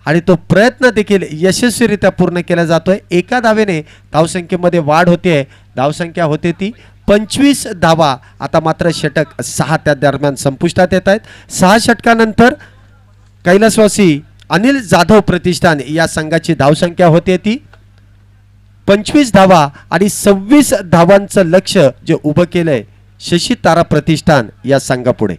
आणि तो प्रयत्न देखील यशस्वीरित्या पूर्ण केला जातोय. एका धावेने धावसंख्येमध्ये वाढ होते. धावसंख्या होते ती 25 धावा. आता मात्र षटक 6 त्या दरम्यान संपुष्टात येत आहेत. 6 षटकानंतर कैलासवासी अनिल जाधव प्रतिष्ठान या संघाची धावसंख्या होते ती 25 धावा आणि 26 धावांचं लक्ष जे उभं केलंय शशी तारा प्रतिष्ठान या संघापुढे.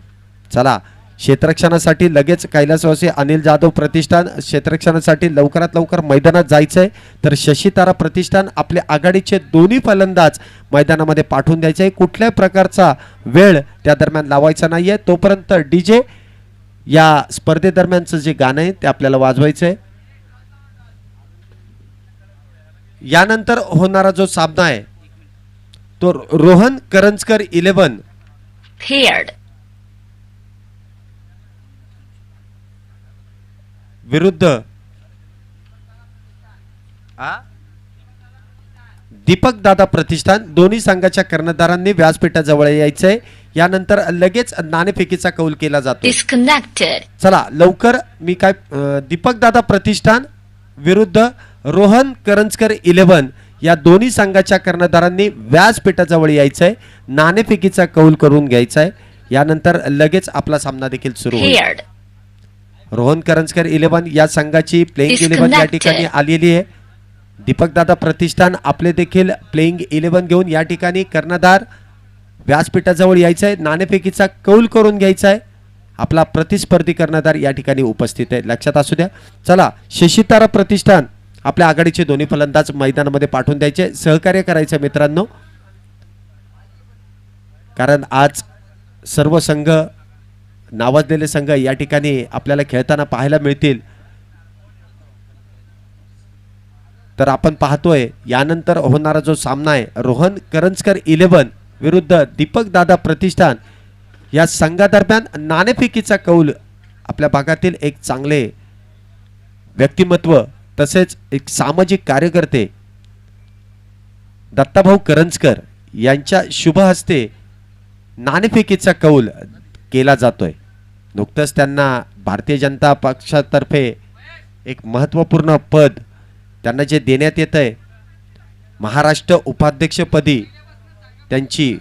चला क्षेत्ररक्षणासाठी लगेच कैलासवासी अनिल जाधव प्रतिष्ठान क्षेत्ररक्षणासाठी लवकरात लवकर मैदानात जायचंय. तर शशी तारा प्रतिष्ठान आपल्या आघाडीचे दोन्ही फलंदाज मैदानामध्ये पाठवून द्यायचे. कुठल्याही प्रकारचा वेळ त्या दरम्यान लावायचा नाहीये. तोपर्यंत डीजे या स्पर्धेदरम्यानचं जे गाणं आहे ते आपल्याला वाजवायचं आहे. यानंतर होणारा जो सामना आहे तो रोहन करंजकर 11 paired, विरुद्ध दीपक दादा प्रतिष्ठान. दोन्ही संघाच्या कर्णधारांनी व्यासपीठाजवळ यायचंय. यानंतर लगेच नाणेफेकीचा कौल केला जातो. disconnected, चला लवकर मी काय दीपक दादा प्रतिष्ठान विरुद्ध रोहन करंजकर 11 या दोन्ही संघाच्या कर्णधारांनी व्यासपीठाजवळ यायचंय. नाणेफेकीचा कौल करून घ्यायचा आहे. यानंतर लगेच आपला सामना देखील सुरू होईल. paired, रोहन करंजकर 11 या संघाची प्लेइंग 11 या ठिकाणी आलेली आहे. दीपक दादा प्रतिष्ठान आपले देखील प्लेइंग 11 घेऊन या ठिकाणी कर्णधार व्यासपीठाजवळ यायचंय. नाणेफेकीचा कौल करून घ्यायचा आहे. आपला प्रतिस्पर्धी कर्णधार या ठिकाणी उपस्थित आहे, लक्षात असू द्या. चला शशीतारा प्रतिष्ठान आपल्या आघाडीचे दोन्ही फलंदाज मैदानामध्ये पाठवून द्यायचे. सहकार्य करायचं मित्रांनो, कारण आज सर्व संघ नावाजलेले संघ या ठिकाणी आपल्याला खेळताना पाहायला मिळतील. तर आपण पाहतोय यानंतर होणारा जो सामना आहे रोहन करंजकर 11 विरुद्ध दीपक दादा प्रतिष्ठान या संघादरम्यान नाणेफेकीचा कौल आपल्या भागातील एक चांगले व्यक्तिमत्व तसेच एक सामाजिक कार्यकर्ते दत्ताभाऊ करंजकर यांच्या शुभ हस्ते नाणेफेकीचा कौल केला जातोय. नुकतंच त्यांना भारतीय जनता पक्षातर्फे एक महत्त्वपूर्ण पद त्यांना जे देण्यात येत आहे, महाराष्ट्र उपाध्यक्षपदी त्यांची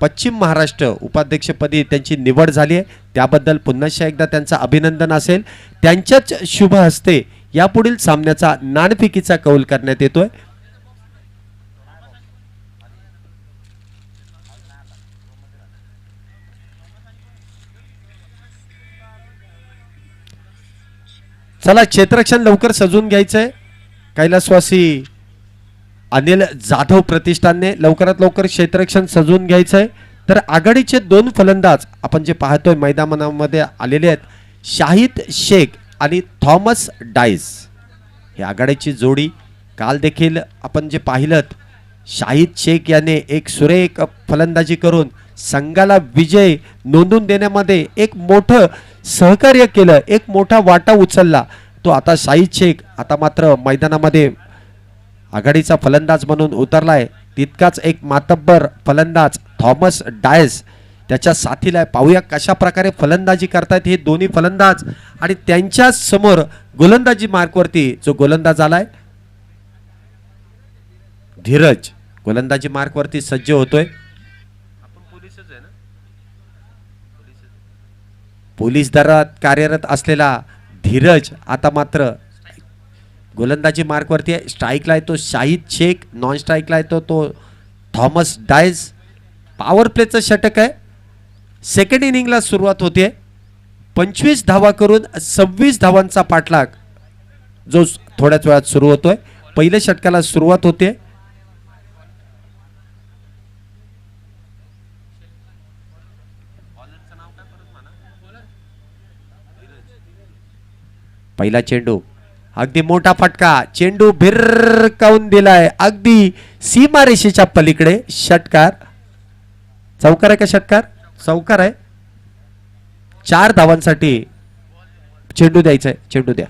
पश्चिम महाराष्ट्र उपाध्यक्षपदी त्यांची निवड झाली आहे. त्याबद्दल पुन्हा एकदा त्यांचं अभिनंदन असेल. त्यांच्याच शुभ हस्ते यापुढील सामन्याचा नाणेफेकीचा कौल करण्यात येतोय. चला क्षेत्ररक्षण लवकर सजून घ्यायचंय. कैलासवासी अनिल जाधव प्रतिष्ठानने लवकरात लवकर क्षेत्ररक्षण सजवून घ्यायचंय. तर आघाडीचे दोन फलंदाज आपण जे पाहतोय मैदानामध्ये आलेले आहेत, शाहिद शेख आणि थॉमस डायस. ही आघाडीची जोडी काल देखील आपण जे पाहिलं, शाहिद शेख याने एक सुरेख फलंदाजी करून संघाला विजय नोंदवून देण्यामध्ये एक मोठं सहकार्य केलं, एक मोठा वाटा उचलला. तो आता शाहिद शेख आता मात्र मैदानामध्ये आघाडीचा फलंदाज म्हणून उतरलाय. तितकाच एक मातब्बर फलंदाज थॉमस डायस त्याच्या साथीला आहे. पाहूया कशा प्रकारे फलंदाजी करतायत हे दोन्ही फलंदाज. आणि त्यांच्या समोर गोलंदाजी मार्कवरती जो गोलंदाज आलाय धीरज, गोलंदाजी मार्कवरती सज्ज होतोय. पोलीस दलात कार्यरत असलेला धीरज आता मात्र गोलंदाजी मार्कवरती आहे. स्ट्राईकला आहे तो शाहिद शेख, नॉन स्ट्राईकला आहे तो थॉमस डायस. पॉवर प्लेचं षटक आहे. सेकंड इनिंगला सुरुवात होते. 25 धावा करून 26 धावांचा पाठलाग जो थोड्याच वेळात सुरू होतोय. पहिल्या षटकाला सुरुवात होते. पहिला चेंडू अगदी मोठा फटका, चेंडू भिरकावून दिलाय अगदी सीमारेषेच्या पलीकडे. षटकार, चौकार आहे का षटकार? चौकार आहे. 4 धावांसाठी चेंडू द्यायचा आहे, चेंडू द्या.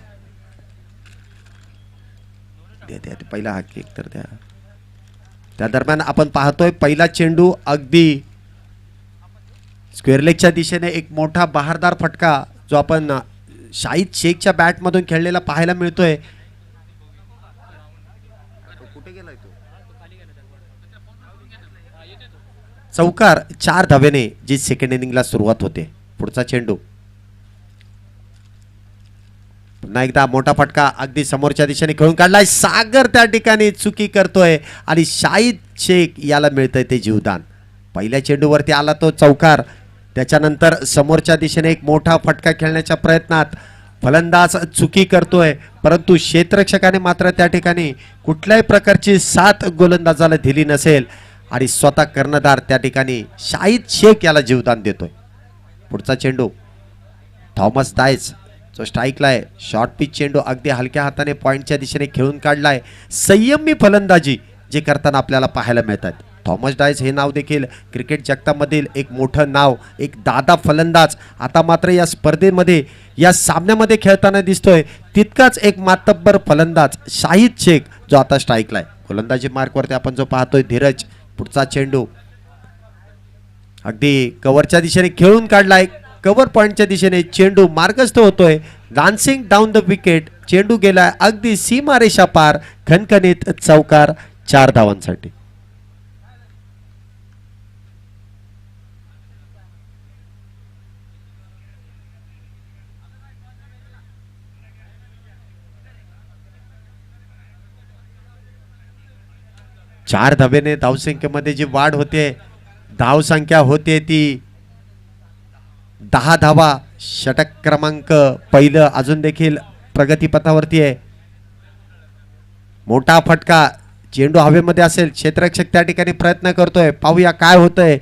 द्या द्या पहिला हा केक तर द्या. त्या दरम्यान आपण पाहतोय पहिला चेंडू अगदी स्क्वेअर लेगच्या दिशेने एक मोठा बहारदार फटका जो आपण शाहिद शेखच्या बॅटमधून खेळलेला पाहायला मिळतोय. चौकार 4 धावेने जी सेकंड इनिंगला सुरुवात होते. पुढचा चेंडू पुन्हा एकदा मोठा फटका अगदी समोरच्या दिशेने खेळून काढलाय. सागर त्या ठिकाणी चुकी करतोय आणि शाहिद शेख याला मिळतंय ते जीवदान. पहिल्या चेंडूवरती आला तो चौकार, त्याच्यानंतर समोरच्या दिशेने एक मोठा फटका खेळण्याच्या प्रयत्नात फलंदाज चुकी करतोय, परंतु क्षेत्ररक्षकाने मात्र त्या ठिकाणी कुठल्याही प्रकारची साथ गोलंदाजाला दिली नसेल आणि स्वतः कर्णधार त्या ठिकाणी शाहिद शेख याला जीवदान देतोय. पुढचा चेंडू थॉमस डायस जो स्ट्राईकला आहे. शॉर्ट पिच चेंडू अगदी हलक्या हाताने पॉईंटच्या दिशेने खेळून काढलाय. संयमी फलंदाजी जे करताना आपल्याला पाहायला मिळतात. थॉमस डायस हे नाव देखील क्रिकेट जगतामधील एक मोठं नाव, एक दादा फलंदाज आता मात्र या स्पर्धेमध्ये या सामन्यामध्ये खेळताना दिसतोय. तितकाच एक मातब्बर फलंदाज शाहिद शेख जो आता स्ट्राईकला आहे. गोलंदाजी मार्कवरती आपण जो पाहतोय धीरज. पुढचा चेंडू अगदी कव्हरच्या दिशेने खेळून काढलाय. कव्हर पॉईंटच्या दिशेने चेंडू मार्गस्थ होतोय. Dancing down the wicket. चेंडू गेलाय अगदी सीमारेषा पार. खणखणीत चौकार 4 धावांसाठी. चार धावेने धावसंख्येमध्ये जी वाढ होते, धावसंख्या होते ती 10 धावा. षटक क्रमांक पहिलं अजून देखील प्रगतीपथावरती आहे. मोठा फटका, चेंडू हवेमध्ये असेल, क्षेत्ररक्षक त्या ठिकाणी प्रयत्न करतोय. पाहूया काय होतंय.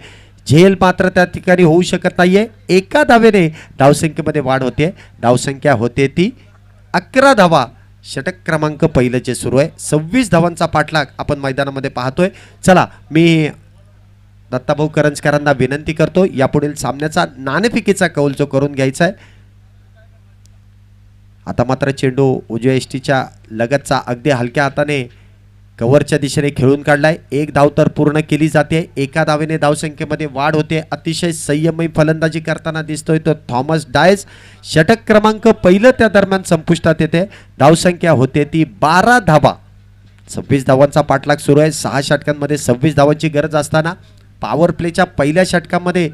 झेल मात्र त्या ठिकाणी होऊ शकत नाहीये. एका धावेने धावसंख्येमध्ये वाढ होते. धावसंख्या होते ती 11 धावा. षटक क्रमांक पहिलं जे सुरू आहे. 26 धावांचा पाठलाग आपण मैदानामध्ये पाहतोय. चला मी दत्ताभाऊ करंजकरांना विनंती करतो यापुढील सामन्याचा नाणेफेकीचा कौल जो करून घ्यायचा आहे. आता मात्र चेंडू उजव्या एष्टीच्या लगतचा अगदी हलक्या हाताने कव्हरच्या दिशेने खेळून काढलाय. एक धाव तर पूर्ण केली जाते. एका धावेने धावसंख्येमध्ये वाढ होते. अतिशय संयमी फलंदाजी करताना दिसतोय तो थॉमस डायस. षटक क्रमांक पहिलं त्या दरम्यान संपुष्टात येते. धावसंख्या होते ती 12 धावा. 26 धावांचा पाठलाग सुरू आहे. 6 षटकांमध्ये 26 धावांची गरज असताना पॉवर प्लेच्या पहिल्या षटकामध्ये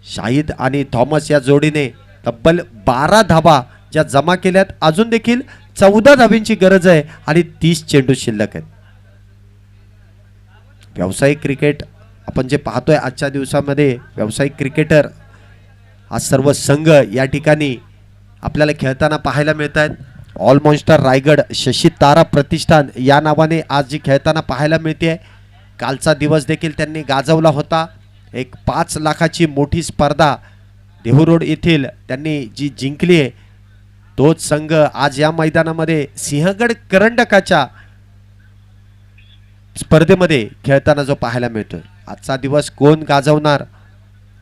शाहिद आणि थॉमस या जोडीने तब्बल 12 धावा ज्या जमा केल्यात. अजून देखील 14 धावींची गरज आहे आणि 30 चेंडू शिल्लक आहेत. व्यावसायिक क्रिकेट आपण जे पाहतोय आजच्या दिवसामध्ये, व्यावसायिक क्रिकेटर आज सर्व संघ या ठिकाणी आपल्याला खेळताना पाहायला मिळत आहेत. ऑल मॉन्स्टर रायगड शशी तारा प्रतिष्ठान या नावाने आज जी खेळताना पाहायला मिळते. कालचा दिवस देखील त्यांनी गाजवला होता. एक 5 लाखाची मोठी स्पर्धा देहू रोड येथील त्यांनी जी जिंकली आहे, तोच संघ आज या मैदानामध्ये सिंहगड करंडकाच्या स्पर्धेमध्ये खेळताना जो पाहायला मिळतोय. आजचा दिवस कोण गाजवणार,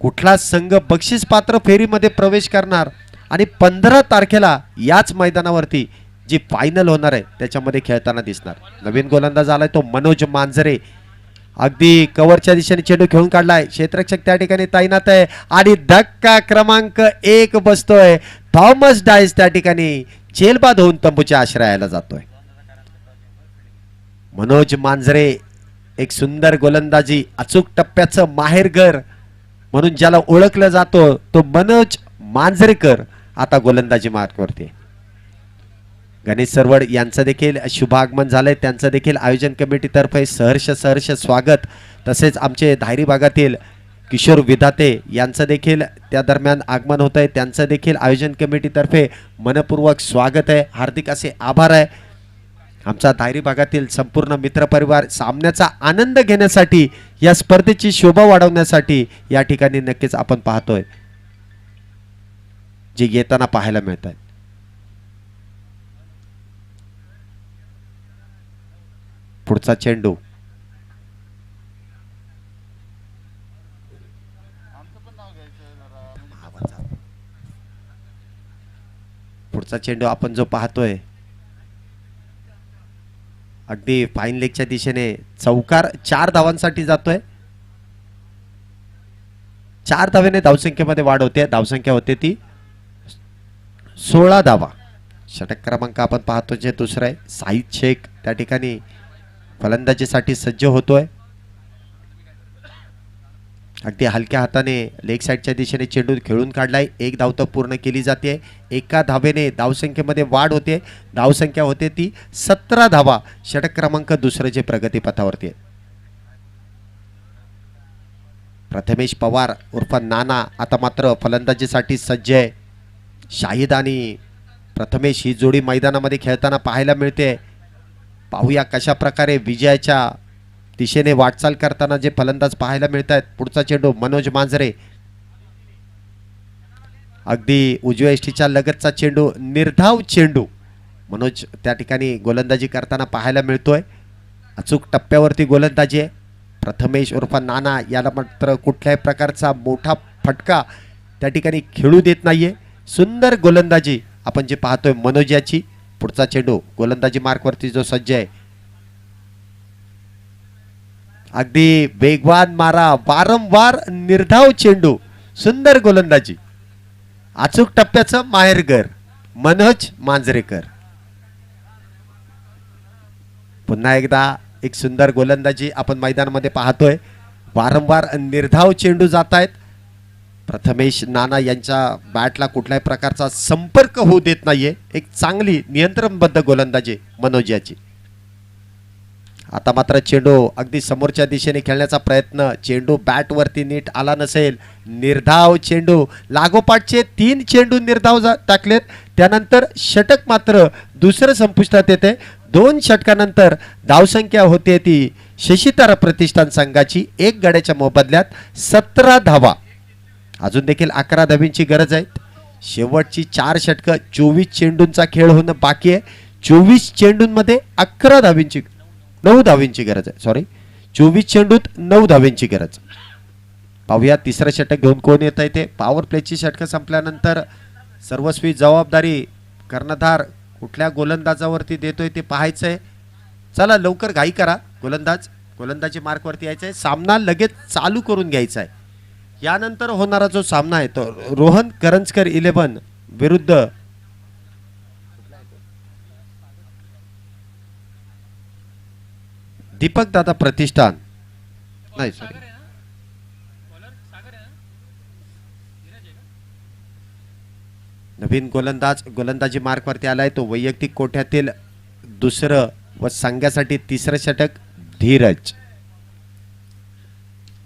कुठला संघ बक्षीस पात्र फेरीमध्ये प्रवेश करणार आणि 15 तारखेला याच मैदानावरती जी फायनल होणार आहे त्याच्यामध्ये खेळताना दिसणार. नवीन गोलंदाज आलाय तो मनोज मांजरे. अगदी कव्हरच्या दिशेने चेंडू खेळून काढलाय. क्षेत्ररक्षक त्या ठिकाणी तैनात आहे आणि धक्का क्रमांक 1 बसतोय. थॉमस डायस त्या ठिकाणी झेलबाद होऊन तंबूच्या आश्रयाला जातोय. मनोज मांजरे एक सुंदर गोलंदाजी, अचूक टप्प्याचं माहेरघर म्हणून ज्याला ओळखलं जातो तो मनोज मांजरेकर आता गोलंदाजी मार्कवरती. गणेश सरवड यांचं देखील शुभ आगमन झालंय. त्यांचं देखील आयोजन कमिटीतर्फे सहर्ष स्वागत. तसेच आमचे धायरी भागातील किशोर विधाते यांचं देखील त्या दरम्यान आगमन होत आहे. त्यांचं देखील आयोजन कमिटीतर्फे मनपूर्वक स्वागत आहे. हार्दिक असे आभार आहे. आमचा धायरी भागातील संपूर्ण मित्रपरिवार सामन्याचा आनंद घेण्यासाठी, या स्पर्धेची शोभा वाढवण्यासाठी या ठिकाणी नक्कीच आपण पाहतोय जे येताना पाहायला मिळत आहे. पुढचा चेंडू पुढचा चेंडू आपण जो पाहतोय अगदी फाईन लेगच्या दिशेने चौकार 4 धावांसाठी जातोय. 4 धावेने धावसंख्येमध्ये वाढ होते. धावसंख्या होते ती 16 धावा. षटक क्रमांक आपण पाहतो जे दुसरं आहे. साईद शेख त्या ठिकाणी फलंदाजीसाठी सज्ज होतोय. अगदी हलक्या हाताने लेग साईडच्या दिशेने चेंडू खेळून काढलाय. 1 धाव तर पूर्ण केली जाते. 1 धावेने धावसंख्येमध्ये वाढ होते. धावसंख्या होते ती 17 धावा. षटक क्रमांक दुसरं जे प्रगतीपथावरती आहे. प्रथमेश पवार उर्फ नाना आता मात्र फलंदाजीसाठी सज्ज आहे. शाहिद आणि प्रथमेश ही जोडी मैदानामध्ये खेळताना पाहायला मिळते. पाहूया कशा प्रकारे विजयाच्या दिशेने वाटचाल करताना जे फलंदाज पाहायला मिळत आहेत. पुढचा चेंडू मनोज मांजरे अगदी उजव्या यष्टीच्या लगतचा चेंडू निर्धाव चेंडू मनोज त्या ठिकाणी गोलंदाजी करताना पाहायला मिळतोय. अचूक टप्प्यावरती गोलंदाजी आहे. प्रथमेश उर्फ नाना याला मात्र कुठल्याही प्रकारचा मोठा फटका त्या ठिकाणी खेळू देत नाहीये. सुंदर गोलंदाजी आपण जे पाहतोय मनोज याची. पुढचा चेंडू गोलंदाजी मार्कवरती जो सज्ज आहे. अगदी वेगवान मारा वारंवार निर्धाव चेंडू सुंदर गोलंदाजी अचूक टप्प्याचं माहेरघर मनोज मांजरेकर. पुन्हा एकदा एक सुंदर गोलंदाजी आपण मैदानामध्ये पाहतोय. वारंवार निर्धाव चेंडू जात आहेत. प्रथमेश नाना यांच्या बॅटला कुठल्याही प्रकारचा संपर्क होऊ देत नाहीये. एक चांगली नियंत्रणबद्ध गोलंदाजी मनोज याची. आता मात्र चेंडू अगदी समोरच्या दिशेने खेळण्याचा प्रयत्न. चेंडू बॅटवरती नीट आला नसेल. निर्धाव चेंडू लागोपाठचे 3 चेंडू निर्धाव टाकलेत. त्यानंतर षटक मात्र दुसरं संपुष्टात येते. 2 षटकानंतर धावसंख्या होते ती शशीतारा प्रतिष्ठान संघाची 1 गड्याच्या मोबदल्यात 17 धावा. अजून देखील 11 धावींची गरज आहे. शेवटची 4 षटकं 24 चेंडूंचा खेळ होणं बाकी आहे. 24 चेंडूंमध्ये 11 धावींची 9 धावींची गरज आहे. सॉरी 24 चेंडूत 9 धावींची गरज. पाहूया तिसरं षटक घेऊन कोण येत आहे ते. पॉवर प्लेची षटकं संपल्यानंतर सर्वस्वी जबाबदारी कर्णधार कुठल्या गोलंदाजावरती देतोय ते पाहायचं आहे. चला लवकर घाई करा. गोलंदाजी मार्कवरती यायचं आहे. सामना लगेच चालू करून घ्यायचा आहे. यानंतर होणारा जो सामना आहे तो रोहन करंजकर 11 विरुद्ध दीपक दादा प्रतिष्ठान. नाही सॉरी नवीन गोलंदाजी मार्कवरती आलाय. तो वैयक्तिक कोट्यातील दुसरं व संघासाठी तिसरं षटक धीरज.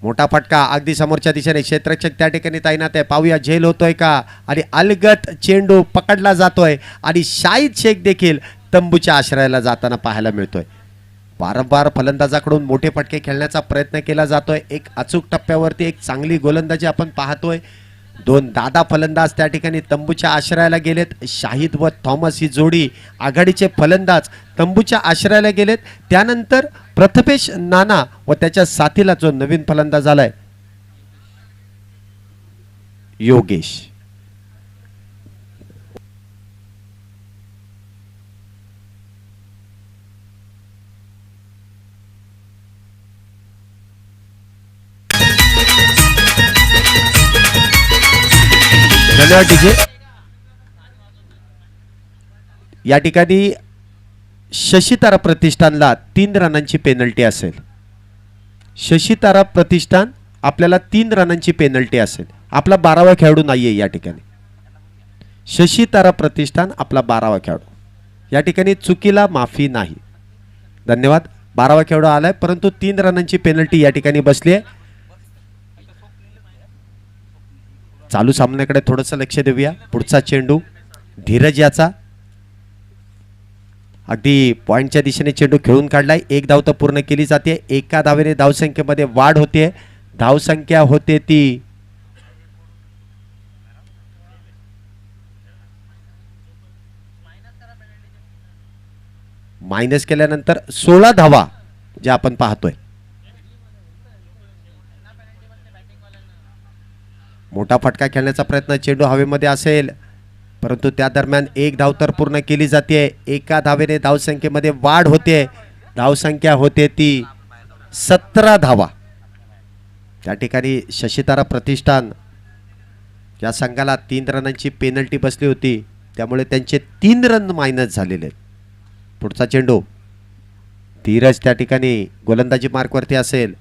मोठा फटका अगदी समोरच्या दिशेने क्षेत्ररक्षक त्या ठिकाणी तैनात आहे. पाहूया झेल होतोय का. आणि अलगत चेंडू पकडला जातोय आणि शाहिद शेख देखील तंबूच्या आश्रयाला जाताना पाहायला मिळतोय. वारंवार फलंदाजाकडून मोठे फटके खेळण्याचा प्रयत्न केला जातोय. एक अचूक टप्प्यावरती एक चांगली गोलंदाजी आपण पाहतोय. 2 दादा फलंदाज त्या ठिकाणी तंबूच्या आश्रयाला गेलेत. शाहिद व थॉमस ही जोडी आघाडीचे फलंदाज तंबूच्या आश्रयाला गेलेत. त्यानंतर प्रथमेश नाना व त्याच्या साथीला जो नवीन फलंदाज आलाय योगेश. धन्यवाद डीजे. या ठिकाणी शशीतारा प्रतिष्ठानला 3 रनांची पेनल्टी असेल. शशीतारा प्रतिष्ठान आपल्याला 3 रनांची पेनल्टी असेल. आपला 12वा खेळाडू नाहीये या ठिकाणी. शशीतारा प्रतिष्ठान आपला 12वा खेळाडू. या ठिकाणी चुकीला माफी नाही. धन्यवाद. 12वा खेळाडू आलाय परंतु 3 रनांची पेनल्टी या ठिकाणी बसली आहे. चालू सामन्याकडे थोडंसं लक्ष देऊया. पुढचा चेंडू धीरज याचा. अगदी पॉइंटच्या दिशेने चेंडू खेळून काढलाय. 1 धाव तर पूर्ण केली जाते. 1 धावेने धावसंख्येमध्ये वाढ होते. धावसंख्या होते ती मायनस केल्यानंतर 16 धावा ज्या आपण पाहतोय. मोठा फटका खेळण्याचा प्रयत्न. चेंडू हवेमध्ये असेल. परंतु त्या दरम्यान एक धाव तर पूर्ण केली जाते. एका धावेने धावसंख्येमध्ये वाढ होते. धावसंख्या होते ती 17 धावा. त्या ठिकाणी शशीतारा प्रतिष्ठान या संघाला 3 रनांची पेनल्टी बसली होती, त्यामुळे त्यांचे 3 रन मायनस झालेले. पुढचा चेंडू धीरज त्या ठिकाणी गोलंदाजी मार्कवरती असेल.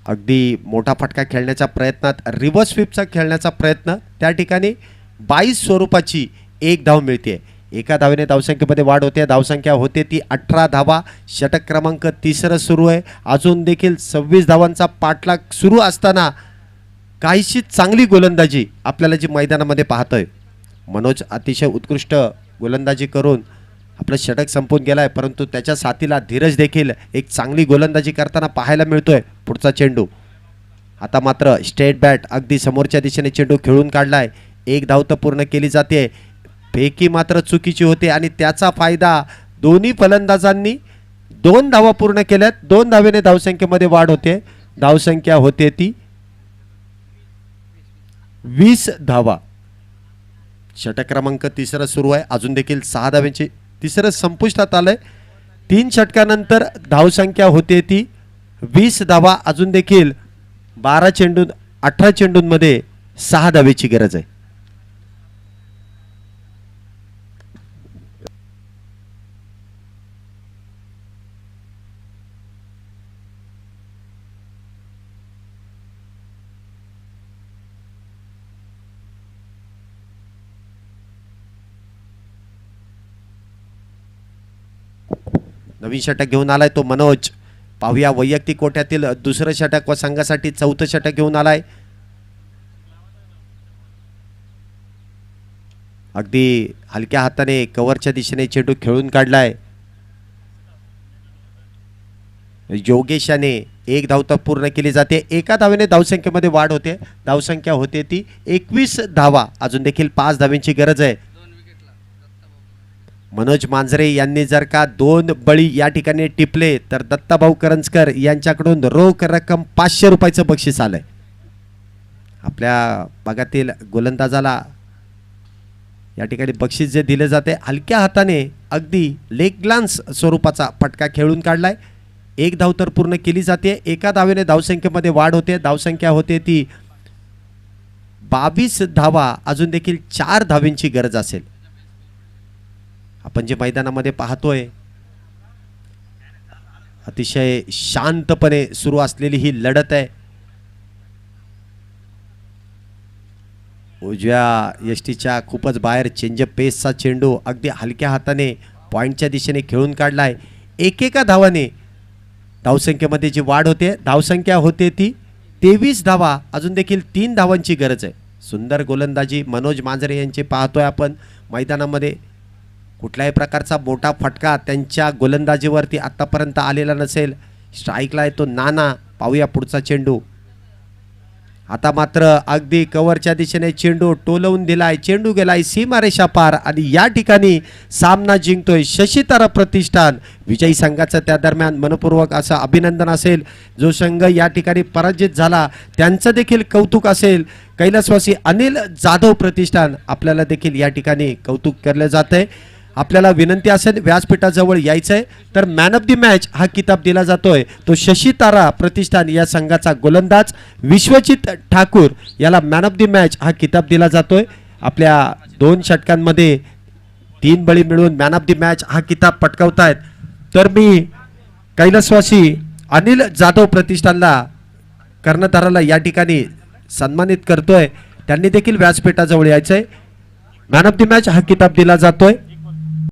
अगदी मोठा फटका खेळण्याच्या प्रयत्नात रिव्हर्स स्वीपचा खेळण्याचा प्रयत्न, त्या ठिकाणी 22 स्वरूपाची एक धाव मिळते. एका धावेने धावसंख्येमध्ये वाढ होते. धावसंख्या होते ती 18 धावा. षटक क्रमांक 3 सुरू आहे. अजून देखील 26 धावांचा पाठलाग सुरू असताना काहीशी चांगली गोलंदाजी आपल्याला जी मैदानामध्ये पाहतोय. मनोज अतिशय उत्कृष्ट गोलंदाजी करून आपलं षटक संपून गेलाय, परंतु त्याच्या साथीला धीरज देखील एक चांगली गोलंदाजी करताना पाहायला मिळतोय. पुढचा चेंडू आता मात्र स्ट्रेट बॅट अगदी समोरच्या दिशेने चेंडू खेळून काढलाय. एक धाव तर पूर्ण केली जाते. फेकी मात्र चुकीची होते आणि त्याचा फायदा दोन्ही फलंदाजांनी 2 धावा पूर्ण केल्यात. 2 धावेने धावसंख्येमध्ये वाढ होते. धावसंख्या होते ती 20 धावा. षटक क्रमांक 3 सुरू आहे. अजून देखील 6 धाव्यांची 3 संपुष्टात आलंय. 3 षटकानंतर धावसंख्या होते ती 20 धावा. अजून देखील 18 चेंडूंमध्ये 6 धावेची गरज आहे. नवीन षटक घेऊन आलाय तो मनोज. पाहूया वैयक्तिक कोट्यातील दुसरं षटक व संघासाठी 4थं षटक घेऊन आलाय. अगदी हलक्या हाताने कव्हरच्या दिशेने चेंडू खेळून काढलाय. योगेश याने एक धाव तर पूर्ण केली जाते. एका धावेने धावसंख्येमध्ये वाढ होते. धावसंख्या होते ती 21 धावा. अजून देखील 5 धावेंची गरज आहे. मनोज मांजरे यांनी जर का 2 बळी या ठिकाणी टिपले तर दत्ताभाऊ करंजकर यांच्याकडून रोख रक्कम 500 रुपयाचं बक्षीस आलंय. आपल्या भागातील गोलंदाजाला या ठिकाणी बक्षीस जे दिले जाते हलक्या हाताने अगदी लेग ग्लान्स स्वरूपाचा फटका खेळून काढलाय. एक धाव तर पूर्ण केली जाते. एका धावेने धावसंख्येमध्ये वाढ होते. धावसंख्या होते ती 22 धावा. अजून देखील 4 धावेंची गरज असेल. आपण जे मैदानामध्ये पाहतोय अतिशय शांतपणे सुरू असलेली ही लढत आहे. उजव्या यष्टीच्या खूपच बाहेर चेंजअप पेसचा चेंडू अगदी हलक्या हाताने पॉइंटच्या दिशेने खेळून काढलाय. एकेका धावाने धावसंख्येमध्ये जी वाढ होते. धावसंख्या होते ती 23 धावा. अजून देखील 3 धावांची गरज आहे. सुंदर गोलंदाजी मनोज मांजरे यांची पाहतोय आपण मैदानामध्ये. कुठल्याही प्रकारचा मोठा फटका त्यांच्या गोलंदाजीवरती आतापर्यंत आलेला नसेल. स्ट्राईकला येतो नाना. पाहूया पुढचा चेंडू. आता मात्र अगदी कव्हरच्या दिशेने चेंडू टोलवून दिलाय. चेंडू गेलाय सीमारेषा पार आणि या ठिकाणी सामना जिंकतोय शशीतारा प्रतिष्ठान. विजयी संघाचं त्या दरम्यान मनपूर्वक असं अभिनंदन असेल. जो संघ या ठिकाणी पराजित झाला त्यांचं देखील कौतुक असेल. कैलासवासी अनिल जाधव प्रतिष्ठान आपल्याला देखील या ठिकाणी कौतुक केलं जातंय. आपल्याला विनंती असेल व्यासपीठाजवळ यायचंय तर मॅन ऑफ द मॅच हा किताब दिला जातोय. तो शशीतारा प्रतिष्ठान या संघाचा गोलंदाज विश्वजित ठाकूर याला मॅन ऑफ द मॅच हा किताब दिला जातोय. आपल्या 2 षटकांमध्ये 3 बळी मिळवून मॅन ऑफ द मॅच हा किताब पटकावतायत. तर मी कैलासवासी अनिल जाधव प्रतिष्ठानला कर्णधाराला या ठिकाणी सन्मानित करतोय. त्यांनी देखील व्यासपीठाजवळ यायचंय. मॅन ऑफ द मॅच हा किताब दिला जातोय.